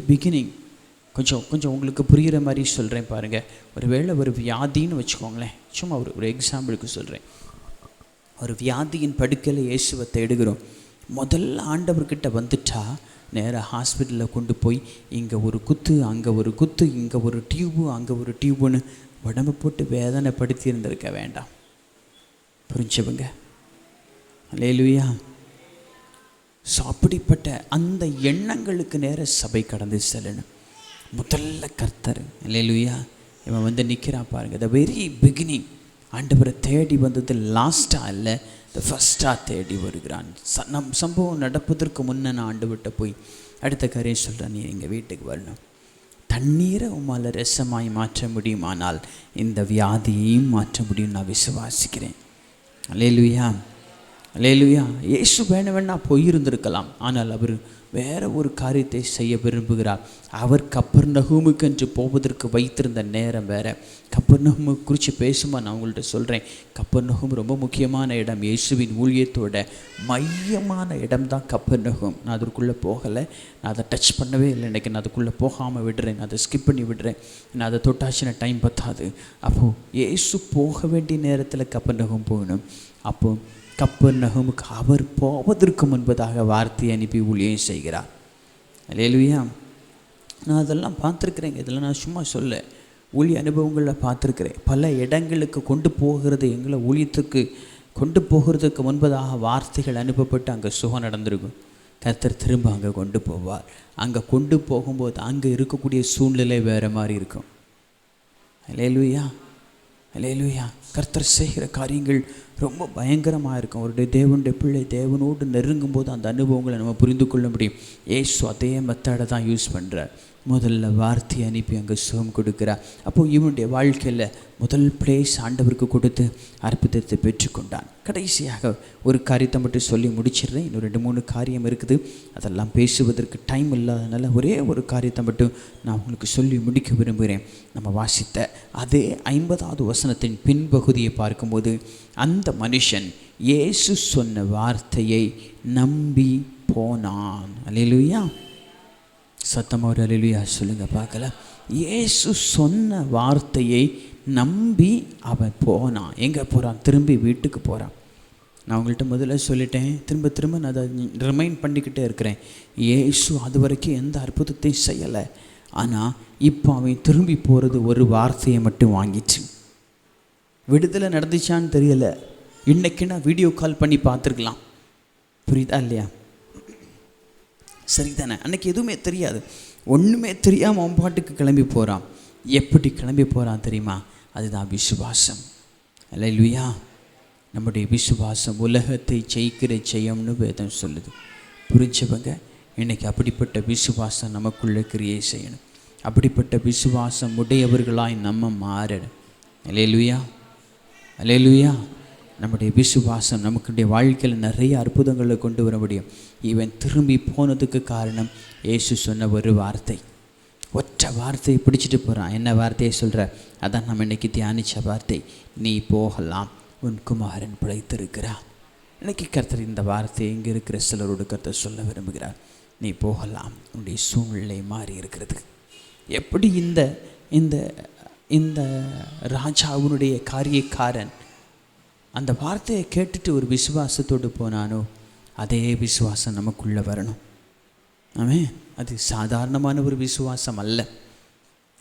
பிகினிங் கொஞ்சம் உங்களுக்கு புரிகிற மாதிரி சொல்கிறேன் பாருங்கள். ஒரு வியாதின்னு வச்சுக்கோங்களேன். சும்மா ஒரு எக்ஸாம்பிளுக்கு சொல்கிறேன். ஒரு வியாதியின் படுக்கையில் இயேசுவை தேடுகிறோம். முதல்ல ஆண்டவர்கிட்ட வந்துட்டா நேராக ஹாஸ்பிட்டலில் கொண்டு போய் இங்கே ஒரு குத்து, அங்கே ஒரு குத்து, இங்கே ஒரு டியூபு, அங்கே ஒரு டியூபுன்னு உடம்பு போட்டு வேதனைப்படுத்தி இருந்திருக்க வேண்டாம். புரிஞ்சவங்க? அல்லேலூயா. ஸோ அப்படிப்பட்ட அந்த எண்ணங்களுக்கு நேர சபை கடந்து செல்லணும். முதல்ல கர்த்தர், அல்லேலூயா, இவன் வந்து நிற்கிறான் பாருங்கள். The very beginning. ஆண்டவரை தேடி வந்தது லாஸ்ட்டாக இல்லை, த ஃபஸ்ட்டாக தேடி வருகிறான். சம்பவம் நடப்பதற்கு முன்னே நான் ஆண்டவர்கிட்ட போய் அடுத்த காரியம் சொல்கிறேன், நீ எங்கள் வீட்டுக்கு வரணும். தண்ணீரை உம்மால் ரசமாய் மாற்ற முடியுமானால் இந்த வியாதியையும் மாற்ற முடியும் நான் விசுவாசிக்கிறேன். அல்லேலூயா, அல்லேலூயா. இயேசு வேணா போயிருந்திருக்கலாம். ஆனால் அவர் வேறு ஒரு காரியத்தை செய்ய விரும்புகிறார். அவர் கப்பர்நகூமுக்கு என்று போவதற்கு வைத்திருந்த நேரம் வேறு. கப்பர்நகூமு குறித்து பேசும்போது நான் உங்கள்கிட்ட சொல்கிறேன், கப்பர்நகூம் ரொம்ப முக்கியமான இடம். இயேசுவின் ஊழியத்தோட மையமான இடம் தான் கப்பர்நகூம். நான் அதற்குள்ளே போகலை, நான் அதை டச் பண்ணவே இல்லை. இன்றைக்கி நான் அதுக்குள்ளே போகாமல் விடுறேன், நான் அதை ஸ்கிப் பண்ணி விடுறேன். நான் அதை தொட்டாச்சின டைம் பத்தாது. அப்போது இயேசு போக வேண்டிய நேரத்தில் கப்பர்நகூம் போகணும். அப்போது கப்பர்நகூமுக்கு அவர் போவதற்கு முன்பதாக வார்த்தையை அனுப்பி ஊழியம் செய்கிறார். அல்லேலூயா. நான் அதெல்லாம் பார்த்துருக்குறேங்க. இதெல்லாம் நான் சும்மா சொல்ல, ஊழிய அனுபவங்களில் பார்த்துருக்குறேன். பல இடங்களுக்கு கொண்டு போகிறது, எங்களை ஊழியத்துக்கு கொண்டு போகிறதுக்கு முன்பதாக வார்த்தைகள் அனுப்பப்பட்டு அங்கே சுகம் நடந்திருக்கும். கர்த்தர் திரும்ப அங்கே கொண்டு போவார். அங்கே கொண்டு போகும்போது அங்கே இருக்கக்கூடிய சூழ்நிலை வேறு மாதிரி இருக்கும். அல்லேலூயா. அல்லேலூயா. கர்த்தர் செய்கிற காரியங்கள் ரொம்ப பயங்கரமாக இருக்கும். அவருடைய தேவனுடைய பிள்ளை தேவனோடு நெருங்கும் போது அந்த அனுபவங்களை நம்ம புரிந்து கொள்ள முடியும். ஏசு அதே மெத்தடை தான் யூஸ் பண்ணுறார். முதல்ல வார்த்தையை அனுப்பி அங்கே சுகம் கொடுக்குறார். அப்போது இவனுடைய வாழ்க்கையில் முதல் பிளேஸ் ஆண்டவருக்கு கொடுத்து அற்புதத்தை பெற்றுக்கொண்டான். கடைசியாக ஒரு காரியத்தை மட்டும் சொல்லி முடிச்சிடுறேன். இன்னும் 2-3 காரியம் இருக்குது, அதெல்லாம் பேசுவதற்கு டைம் இல்லாதனால ஒரே ஒரு காரியத்தை மட்டும் நான் உங்களுக்கு சொல்லி முடிக்க விரும்புகிறேன். நம்ம வாசித்த அதே 50வது வசனத்தின் பின்பகுதியை பார்க்கும்போது அந்த மனுஷன் இயேசு சொன்ன வார்த்தையை நம்பி போனான். அல்லேலூயா. சத்தமாக ஒரு அல்லேலூயா சொல்லுங்க பார்க்கலாம். இயேசு சொன்ன வார்த்தையை நம்பி அவன் போனான். எங்கே போகிறான்? திரும்பி வீட்டுக்கு போகிறான். நான் உங்கள்கிட்ட முதல்ல சொல்லிட்டேன், திரும்ப நான் அதை ரிமைண்ட் பண்ணிக்கிட்டே இருக்கிறேன். இயேசு அது வரைக்கும் எந்த அற்புதத்தையும் செய்யலை. ஆனால் இப்போ அவன் திரும்பி போகிறது ஒரு வார்த்தையை மட்டும் வாங்கிச்சு. விடுதலை நடந்துச்சான்னு தெரியலை. இன்றைக்கி நான் வீடியோ கால் பண்ணி பார்த்துருக்கலாம். புரியுதா இல்லையா? சரிதானே? அன்றைக்கி எதுவுமே தெரியாது, ஒன்றுமே தெரியாமல் அவன் பாட்டுக்கு கிளம்பி போகிறான். எப்படி கிளம்பி போகிறான் தெரியுமா? அதுதான் விசுவாசம். அல்லேலூயா. நம்முடைய விசுவாசம் உலகத்தை ஜெயிக்கிற ஜெயம்னு வேதம் சொல்லுது. புரிஞ்சவங்க இன்றைக்கி அப்படிப்பட்ட விசுவாசம் நமக்குள்ளே கிரியை செய்யணும். அப்படிப்பட்ட விசுவாசம் உடையவர்களாய் நம்ம மாறணும். அல்லேலூயா. அல்லேலூயா. நம்முடைய விசுவாசம் நமக்குடைய வாழ்க்கையில் நிறைய அற்புதங்களை கொண்டு வர முடியும். இவன் திரும்பி போனதுக்கு காரணம் இயேசு சொன்ன ஒரு வார்த்தை. ஒற்றை வார்த்தையை பிடிச்சிட்டு போகிறான். என்ன வார்த்தையை சொல்கிற? அதான் நம்ம இன்றைக்கி தியானித்த வார்த்தை, நீ போகலாம், உன் குமாரன் பிழைத்திருக்கிறார். இன்றைக்கி கர்த்தர் இந்த வார்த்தை இங்கே இருக்கிற சிலரோடு கர்த்தர் சொல்ல விரும்புகிறார். நீ போகலாம், உன்னுடைய சூழ்நிலை மாறி இருக்கிறது. எப்படி இந்த இந்த இந்த ராஜாவுடைய காரியக்காரன் அந்த வார்த்தையை கேட்டுட்டு ஒரு விசுவாசத்தோடு போனானோ, அதே விசுவாசம் நமக்குள்ளே வரணும். ஆமென். அது சாதாரணமான ஒரு விசுவாசம் அல்ல.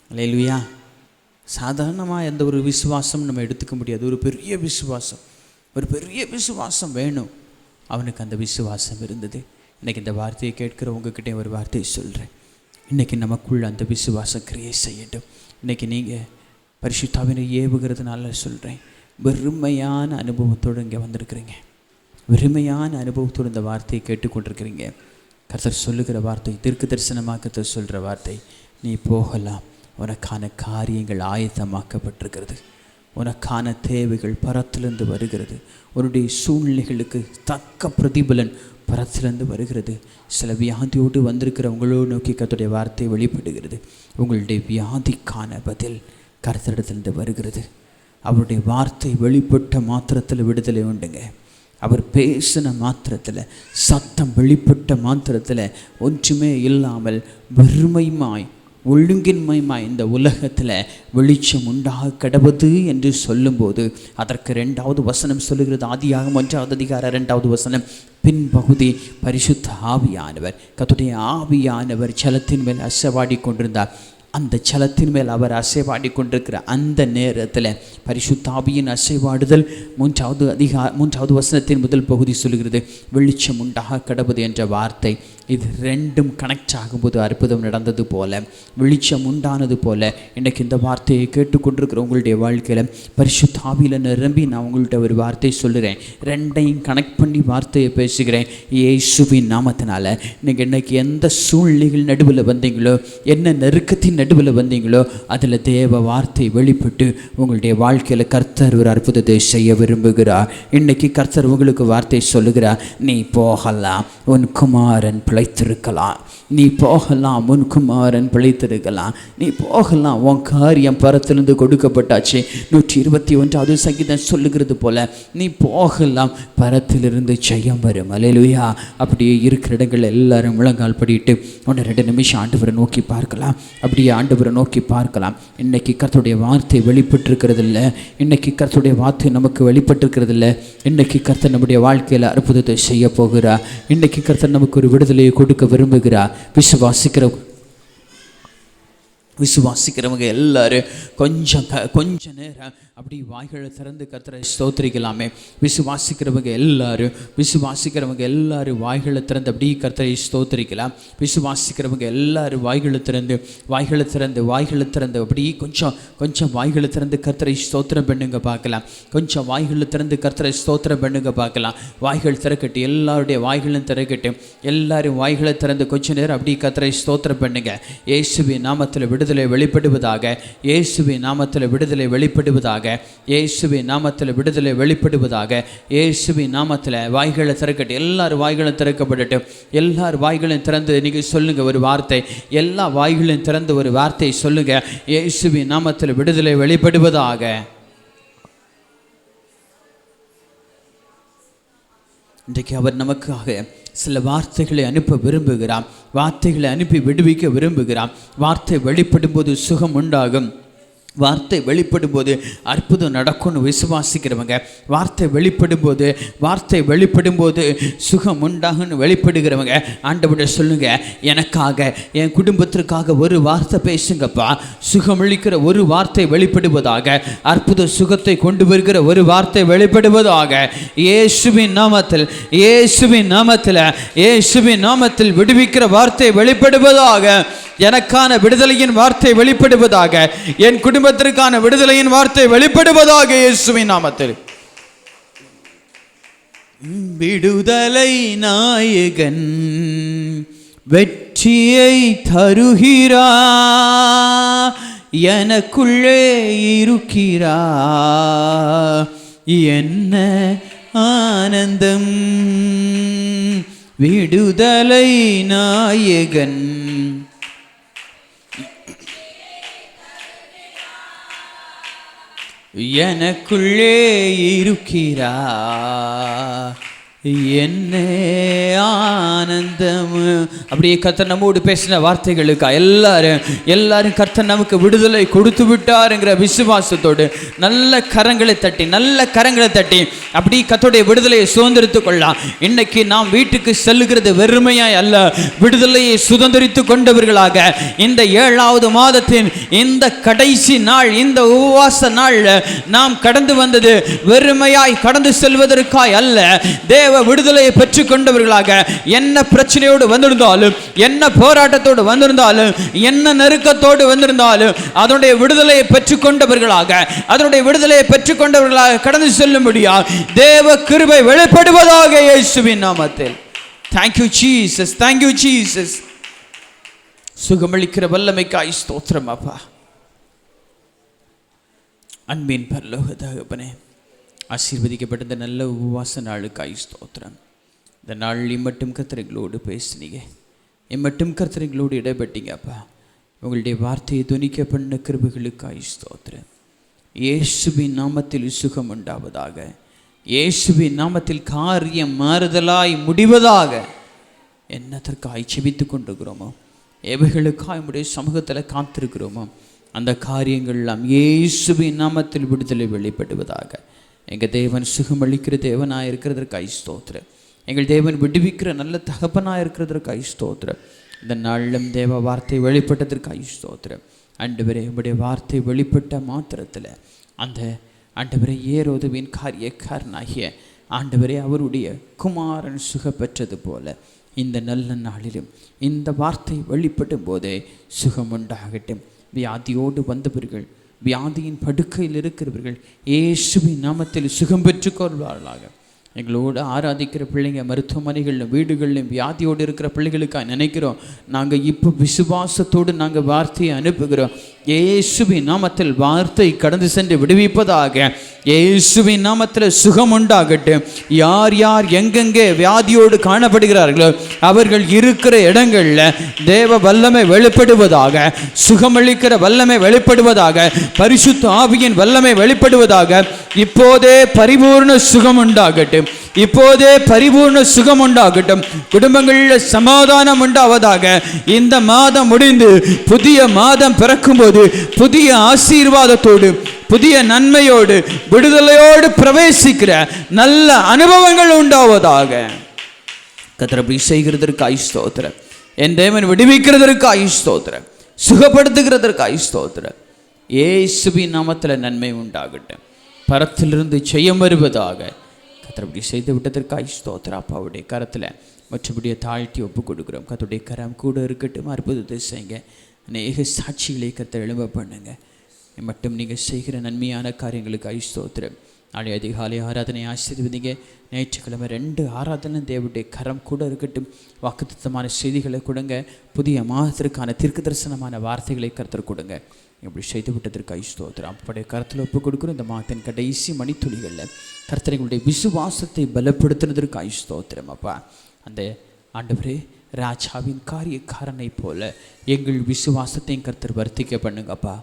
அல்லேலூயா. சாதாரணமாக எந்த ஒரு விசுவாசம் நம்ம எடுத்துக்க முடியாது. ஒரு பெரிய விசுவாசம், ஒரு பெரிய விசுவாசம் வேணும். அவனுக்கு அந்த விசுவாசம் இருந்தது. இன்றைக்கி இந்த வார்த்தையை கேட்குற உங்ககிட்டே ஒரு வார்த்தையை சொல்கிறேன். இன்றைக்கி நமக்குள்ள அந்த விசுவாசம் கிரியை செய்யட்டும். இன்றைக்கி நீங்கள் பரிசுத்தாவினை ஏவுகிறதுனால சொல்கிறேன், வெறுமையான அனுபவத்தோடு இங்கே வந்திருக்கிறீங்க. வெறுமையான அனுபவத்தோடு இந்த வார்த்தையை கேட்டுக்கொண்டிருக்கிறீங்க. கர்த்தர் சொல்லுகிற வார்த்தை, தீர்க்க தரிசனமாக கர்த்தர் சொல்கிற வார்த்தை, நீ போகலாம், உனக்கான காரியங்கள் ஆயத்தமாக்கப்பட்டிருக்கிறது. உனக்கான தேவைகள் பரத்திலிருந்து வருகிறது. உன்னுடைய சூழ்நிலைகளுக்கு தக்க பிரதிபலன் பரத்திலிருந்து வருகிறது. சில வியாதியோடு வந்திருக்கிற உங்களோடு நோக்கி கர்த்தருடைய வார்த்தை வெளிப்படுகிறது. உங்களுடைய வியாதிக்கான பதில் கர்த்தரிடத்திலிருந்து வருகிறது. அவருடைய வார்த்தை வெளிப்பட்ட மாத்திரத்தில் விடுதலை உண்டுங்க. அவர் பேசின மாத்திரத்தில், சத்தம் வெளிப்பட்ட மாத்திரத்தில் ஒன்றுமே இல்லாமல் வெறுமையுமாய் ஒழுங்கின்மையுமாய் இந்த உலகத்தில் வெளிச்சம் உண்டாக கிடவது என்று சொல்லும்போது அதற்கு 2வது வசனம் சொல்லுகிறது. ஆதியாகமம் 1வது அதிகாரம் 2வது வசனம் பின்பகுதி, பரிசுத்த ஆவியானவர், கர்த்தருடைய ஆவியானவர் ஜலத்தின் மேல் அசைவாடி கொண்டிருந்தார். அந்த ஜலத்தின் மேல் அவர் அசைவாடி கொண்டிருக்கிற அந்த நேரத்தில் பரிசுத்த ஆவியின் அசைவாடுதல் 3வது வசனத்தின் முதல் பகுதி சொல்லுகிறது, வெளிச்சம் உண்டாக கடவுது என்ற வார்த்தை. இது ரெண்டும் கனெக்ட் ஆகும்போது அற்புதம் நடந்தது போல, வெளிச்சம் உண்டானது போல, இன்றைக்கு இந்த வார்த்தையை கேட்டுக்கொண்டிருக்கிற உங்களுடைய வாழ்க்கையில் பரிசுத்த ஆவியில் நிரம்பி நான் உங்கள்கிட்ட ஒரு வார்த்தை சொல்லுறேன். ரெண்டையும் கனெக்ட் பண்ணி வார்த்தையை பேசுகிறேன். இயேசுவின் நாமத்தினால நீங்கள் இன்றைக்கி எந்த சூழ்நிலைகள் நடுவில் வந்தீங்களோ, என்ன நெருக்கத்தின் நடுவில் வந்தீங்களோ, அதில் தேவ வார்த்தை வெளிப்பட்டு உங்களுடைய வாழ்க்கையில் கர்த்தர் ஒரு அற்புதத்தை செய்ய விரும்புகிறார். இன்றைக்கி கர்த்தர் உங்களுக்கு வார்த்தை சொல்லுகிறார், நீ போகலாம், உன் குமாரன் பிழைத்திருக்கலாம். நீ போகலாம், உன் குமாரன் பிழைத்திருக்கலாம். நீ போகலாம், உன் காரியம் பரத்திலிருந்து கொடுக்கப்பட்டாச்சு. 121வது சங்கீதம் சொல்லுகிறது போல, நீ போகலாம், பரத்திலிருந்து ஜெயம் வரும். அல்லேலூயா. அப்படியே இருக்கிற இடங்கள் எல்லாரும் முழங்கால் படிட்டு 1-2 நிமிஷம் ஆண்டவரை நோக்கி பார்க்கலாம். அப்படியே ஆண்டவரை நோக்கி பார்க்கலாம். இன்னைக்கு கர்த்தருடைய வார்த்தை வெளிப்பட்டிருக்கிறது இல்லை, இன்னைக்கு கர்த்தருடைய வார்த்தை நமக்கு வெளிப்பட்டிருக்கிறது இல்லை. இன்னைக்கு கர்த்தர் நம்முடைய வாழ்க்கையில் அற்புதத்தை செய்ய போகிறார். இன்னைக்கு கர்த்தர் நமக்கு ஒரு விடுதலையை கொடுக்க விரும்புகிறார். விசுவாசிக்கிறவங்க எல்லாரும் கொஞ்ச நேரம் அப்படி வாய்களை திறந்து கர்த்தரை ஸ்தோத்திரிக்கலாமே. விசுவாசிக்கிறவங்க எல்லாரும் வாய்களை திறந்து அப்படி கர்த்தரை ஸ்தோத்திரிக்கலாம். விசுவாசிக்கிறவங்க எல்லாரும் வாய்களை திறந்து அப்படி கொஞ்சம் வாய்களை திறந்து கர்த்தரை ஸ்தோத்திரம் பண்ணுங்க பார்க்கலாம். கொஞ்சம் வாய்களை திறந்து கர்த்தரை ஸ்தோத்திரம் பண்ணுங்க பார்க்கலாம். வாய்கள் திறக்கட்டு, எல்லாருடைய வாய்களும் திறக்கட்டும். எல்லாரும் வாய்களை திறந்து கொஞ்ச நேரம் அப்படி கர்த்தரை ஸ்தோத்திரம் பண்ணுங்க. இயேசுவின் நாமத்தில் விடுதலை வெளிப்படுவதாக, இயேசுவின் நாமத்தில் விடுதலை வெளிப்படுவதாக, இயேசுவின் நாமத்தில் விடுதலை வெளிப்படுவதாக, இயேசுவின் நாமத்தில் வாய்களை திறக்கட்டும். எல்லாரும் வாய்களும் திறக்கப்படட்டும். எல்லாரும் வாய்களையும் திறந்து நீங்கள் சொல்லுங்க ஒரு வார்த்தை. எல்லா வாய்களையும் திறந்து ஒரு வார்த்தை சொல்லுங்க. இயேசுவின் நாமத்தில் விடுதலை வெளிப்படுவதாக. இன்றைக்கு அவர் நமக்காக சில வார்த்தைகளை அனுப்ப விரும்புகிறார். வார்த்தைகளை அனுப்பி விடுவிக்க விரும்புகிறார். வார்த்தை வெளிப்படும் போது சுகம் உண்டாகும். வார்த்தை வெளிப்படும் போது அற்புதம் நடக்கும்னு விசுவாசிக்கிறவங்க, வார்த்தை வெளிப்படும் போது சுகம் உண்டாகும்னு வெளிப்படுகிறவங்க, ஆண்டவரை சொல்லுங்க, எனக்காக என் குடும்பத்திற்காக ஒரு வார்த்தை பேசுங்கப்பா. சுகமளிக்கிற ஒரு வார்த்தை வெளிப்படுவதாக, அற்புத சுகத்தை கொண்டு வருகிற ஒரு வார்த்தை வெளிப்படுவதாக. இயேசுவின் நாமத்தில் விடுவிக்கிற வார்த்தை வெளிப்படுவதாக. எனக்கான விடுதலையின் வார்த்தை வெளிப்படுவதாக. என் குடும்பத்திற்கான விடுதலையின் வார்த்தை வெளிப்படுவதாக. இயேசுவின் நாமத்தில். விடுதலை நாயகன் வெற்றியை தருகிறார், எனக்குள்ளே இருக்கிறார், என்ன ஆனந்தம். விடுதலை நாயகன் எனக்குள்ளே இருக்கிறார், என்ன ஆனந்தம். அப்படியே கர்த்தர் நம்மோடு பேசின வார்த்தைகளுக்கா எல்லாரும் கர்த்தர் நமக்கு விடுதலை கொடுத்து விட்டாருங்கிற விசுவாசத்தோடு நல்ல கரங்களை தட்டி அப்படி கர்த்தருடைய விடுதலையை சுதந்திரித்துக் கொள்ளலாம். இன்னைக்கு நாம் வீட்டுக்கு செல்லுகிறது வெறுமையாய் அல்ல, விடுதலையை சுதந்திரித்து கொண்டவர்களாக இந்த 7வது மாதத்தின் இந்த கடைசி நாள், இந்த உபவாச நாள் நாம் கடந்து வந்தது வெறுமையாய் கடந்து செல்வதற்காய் அல்ல. தேவ விடுதலையை பெற்றுக் கொண்டவர்களாக, என்ன பிரச்சனையோடு வந்திருந்தாலும், என்ன போராட்டத்தோடு வந்திருந்தாலும், என்ன நெருக்கத்தோடு வந்திருந்தாலும் அதனுடைய விடுதலையை பெற்றுக் கொண்டவர்களாக கடந்து செல்லும்படியா தேவ கிருபை வெளிப்படுவதாக. இயேசுவின் நாமத்தில். Thank you Jesus, thank you Jesus. சுகமளிக்கிற வல்லமைக்காய் ஸ்தோத்திரம் அப்பா. அன்பின் பரலோக தகப்பனே, ஆசீர்வதிக்கப்பட்ட இந்த நல்ல உபவாச நாளுக்காய் ஸ்தோத்திரம். இந்த நாள் இம்மட்டும் கர்த்தர்களோடு பேசுனீங்க, இம்மட்டும் கர்த்தர்களோடு இடைப்பட்டீங்க அப்பா. உங்களுடைய வார்த்தையை துணிக்க பண்ண கிருபைகளுக்காய் ஸ்தோத்திரம். இயேசுவின் நாமத்தில் சுகம் உண்டாவதாக. இயேசுவின் நாமத்தில் காரியம் மாறுதலாய் முடிவதாக. என்னதற்காய் செபித்து கொண்டிருக்கிறோமோ, எவைகளுக்காய் உடைய சமூகத்தில் காத்திருக்கிறோமோ, அந்த காரியங்கள் எல்லாம் இயேசுவின் நாமத்தில் விடுதலை வெளிப்படுவதாக. எங்கள் தேவன் சுகமளிக்கிற தேவனாக இருக்கிறதற்காய் ஸ்தோத்திரம். எங்கள் தேவன் விடுவிக்கிற நல்ல தகப்பனாக இருக்கிறதற்காய் ஸ்தோத்திரம். இந்த நாளிலும் தேவ வார்த்தை வெளிப்பட்டதற்காய் ஸ்தோத்திரம். ஆண்டவரே, உங்களுடைய வார்த்தை வெளிப்பட்ட மாத்திரத்தில் அந்த ஆண்டவரே ஏரோதுவின் காரியக்காரனாகிய ஆண்டவரே அவருடைய குமாரன் சுகப்பெற்றது போல இந்த நல்ல நாளிலும் இந்த வார்த்தை வெளிப்படும் போதே சுகம் உண்டாகட்டும். வியாதியோடு வந்தவர்கள், வியாதியின் படுக்கையில் இருக்கிறவர்கள் இயேசுவின் நாமத்தில் சுகம் பெற்றுக்கொள்வார்களாக. எங்களோடு ஆராதிக்கிற பிள்ளைங்க மருத்துவமனைகளிலும் வீடுகளிலும் வியாதியோடு இருக்கிற பிள்ளைகளுக்காக நினைக்கிறோம். நாங்கள் இப்போ விசுவாசத்தோடு நாங்கள் வார்த்தையை அனுப்புகிறோம். இயேசுவின் நாமத்தில் வார்த்தை கடந்து சென்று விடுவிப்பதாக. இயேசுவின் நாமத்தில் சுகம் உண்டாகட்டும். யார் யார் எங்கெங்கே வியாதியோடு காணப்படுகிறார்களோ அவர்கள் இருக்கிற இடங்களில் தேவ வல்லமை வெளிப்படுவதாக, சுகமளிக்கிற வல்லமை வெளிப்படுவதாக, பரிசுத்த ஆவியின் வல்லமை வெளிப்படுவதாக. இப்போதே பரிபூர்ண சுகம் உண்டாகட்டும், இப்போதே பரிபூர்ண சுகம் உண்டாகட்டும். குடும்பங்களில் சமாதானம் உண்டாவதாக. இந்த மாதம் முடிந்து புதிய மாதம் பிறக்கும்போது புதிய ஆசீர்வாதத்தோடு, புதிய நன்மையோடு, விடுதலையோடு பிரவேசிக்கிற நல்ல அனுபவங்கள் உண்டாவதாக. கர்த்தர் செய்கிறதற்கு ஸ்தோத்திரம். என் தேவன் விடுவிக்கிறதற்கு ஸ்தோத்திரம். சுகப்படுத்துகிறதற்காய் ஸ்தோத்திரம். இயேசுவின் நாமத்தில் நன்மை உண்டாகட்டும். பரத்திலிருந்து ஜெயம் வருவதாக. கர்த்தர் அப்படி செய்து விட்டதற்காய் ஸ்தோத்திரம். அப்பாவுடைய கரத்தில் மற்றபடியே தாழ்த்தி ஒப்பு கொடுக்குறோம். கர்த்தருடைய கரம் கூட இருக்கட்டும். அற்புதத்தை செய்யுங்க. அநேக சாட்சிகளை கர்த்தர் எழும்ப பண்ணுங்க. மட்டும் நீங்கள் செய்கிற நன்மையான காரியங்களுக்கு ஸ்தோத்திரம். நாளை அதிகாலை ஆராதனை ஆசீர்வதிங்க. ஞாயிற்றுக்கிழமை 2 ஆராதனை தேவனுடைய கரம் கூட இருக்கட்டும். வாக்குத்தத்தமான செய்திகளை கொடுங்க. புதிய மாதத்திற்கான தீர்க்க தரிசனமான வார்த்தைகளை கர்த்தர் கொடுங்க. இப்படி செய்து விட்டதற்கு ஸ்தோத்திரம். அப்படியே கருத்தில் ஒப்பு கொடுக்குறோம். இந்த மாதத்தின் கடைசி மணித்துளிகளில் கர்த்தர் எங்களுடைய விசுவாசத்தை பலப்படுத்துனதற்கு ஸ்தோத்திரம். அப்பா, அந்த ஆண்டவரே ராஜாவின் காரியக்காரனை போல எங்கள் விசுவாசத்தையும் கர்த்தர் வர்த்திக்க பண்ணுங்கப்பா.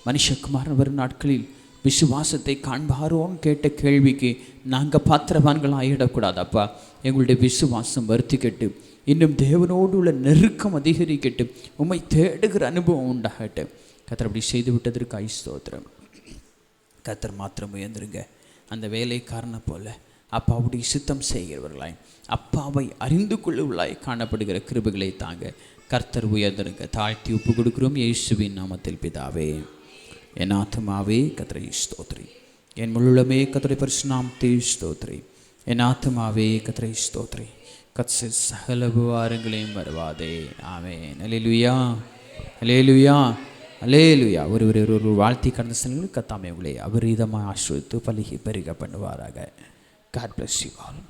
மனுஷகுமாரன் வரும் நாட்களில் விசுவாசத்தை காண்பாரோன்னு கேட்ட கேள்விக்கு நாங்கள் பாத்திரவான்கள் ஆகிடக்கூடாதப்பா. எங்களுடைய விசுவாசம் வர்த்திக்கட்டு. இன்னும் தேவனோடு உள்ள நெருக்கம் அதிகரிக்கட்டு. உம்மை தேடுகிற அனுபவம் உண்டாகட்டும். கர்த்தர் அப்படி செய்து விட்டதற்கு ஸ்தோத்திரம். கர்த்தர் மாத்திரம் உயர்ந்துருங்க. அந்த வேலைக்காரனை போல அப்பாவுடைய சித்தம் செய்கிறவர்களாய், அப்பாவை அறிந்து கொள்ளுவர்களாய் காணப்படுகிற கிருபைகளை தாங்க. கர்த்தர் உயர்ந்துருங்க. தாழ்த்தி ஒப்பு கொடுக்கிறோம் இயேசுவின் நாமத்தில் பிதாவே. என் ஆத்துமாவே கர்த்தரை ஸ்தோத்திரி. என் முழுமே கர்த்தருடைய பரிசுத்த நாமத்தை ஸ்தோத்திரி. என் ஆத்துமாவே கர்த்தரை ஸ்தோத்திரி. கர்த்தர் சகல உபகாரங்களையும் வருவாதே. ஆமென். அல்லேலூயா, அல்லேலூயா, அல்லேலூயா. ஒரு வாழ்த்தி கடந்த செல்வங்களுக்கு கத்தாமே உங்களை அபரீதமாக ஆசிரித்து பலிகி பெருக பண்ணுவாராக. God bless you all.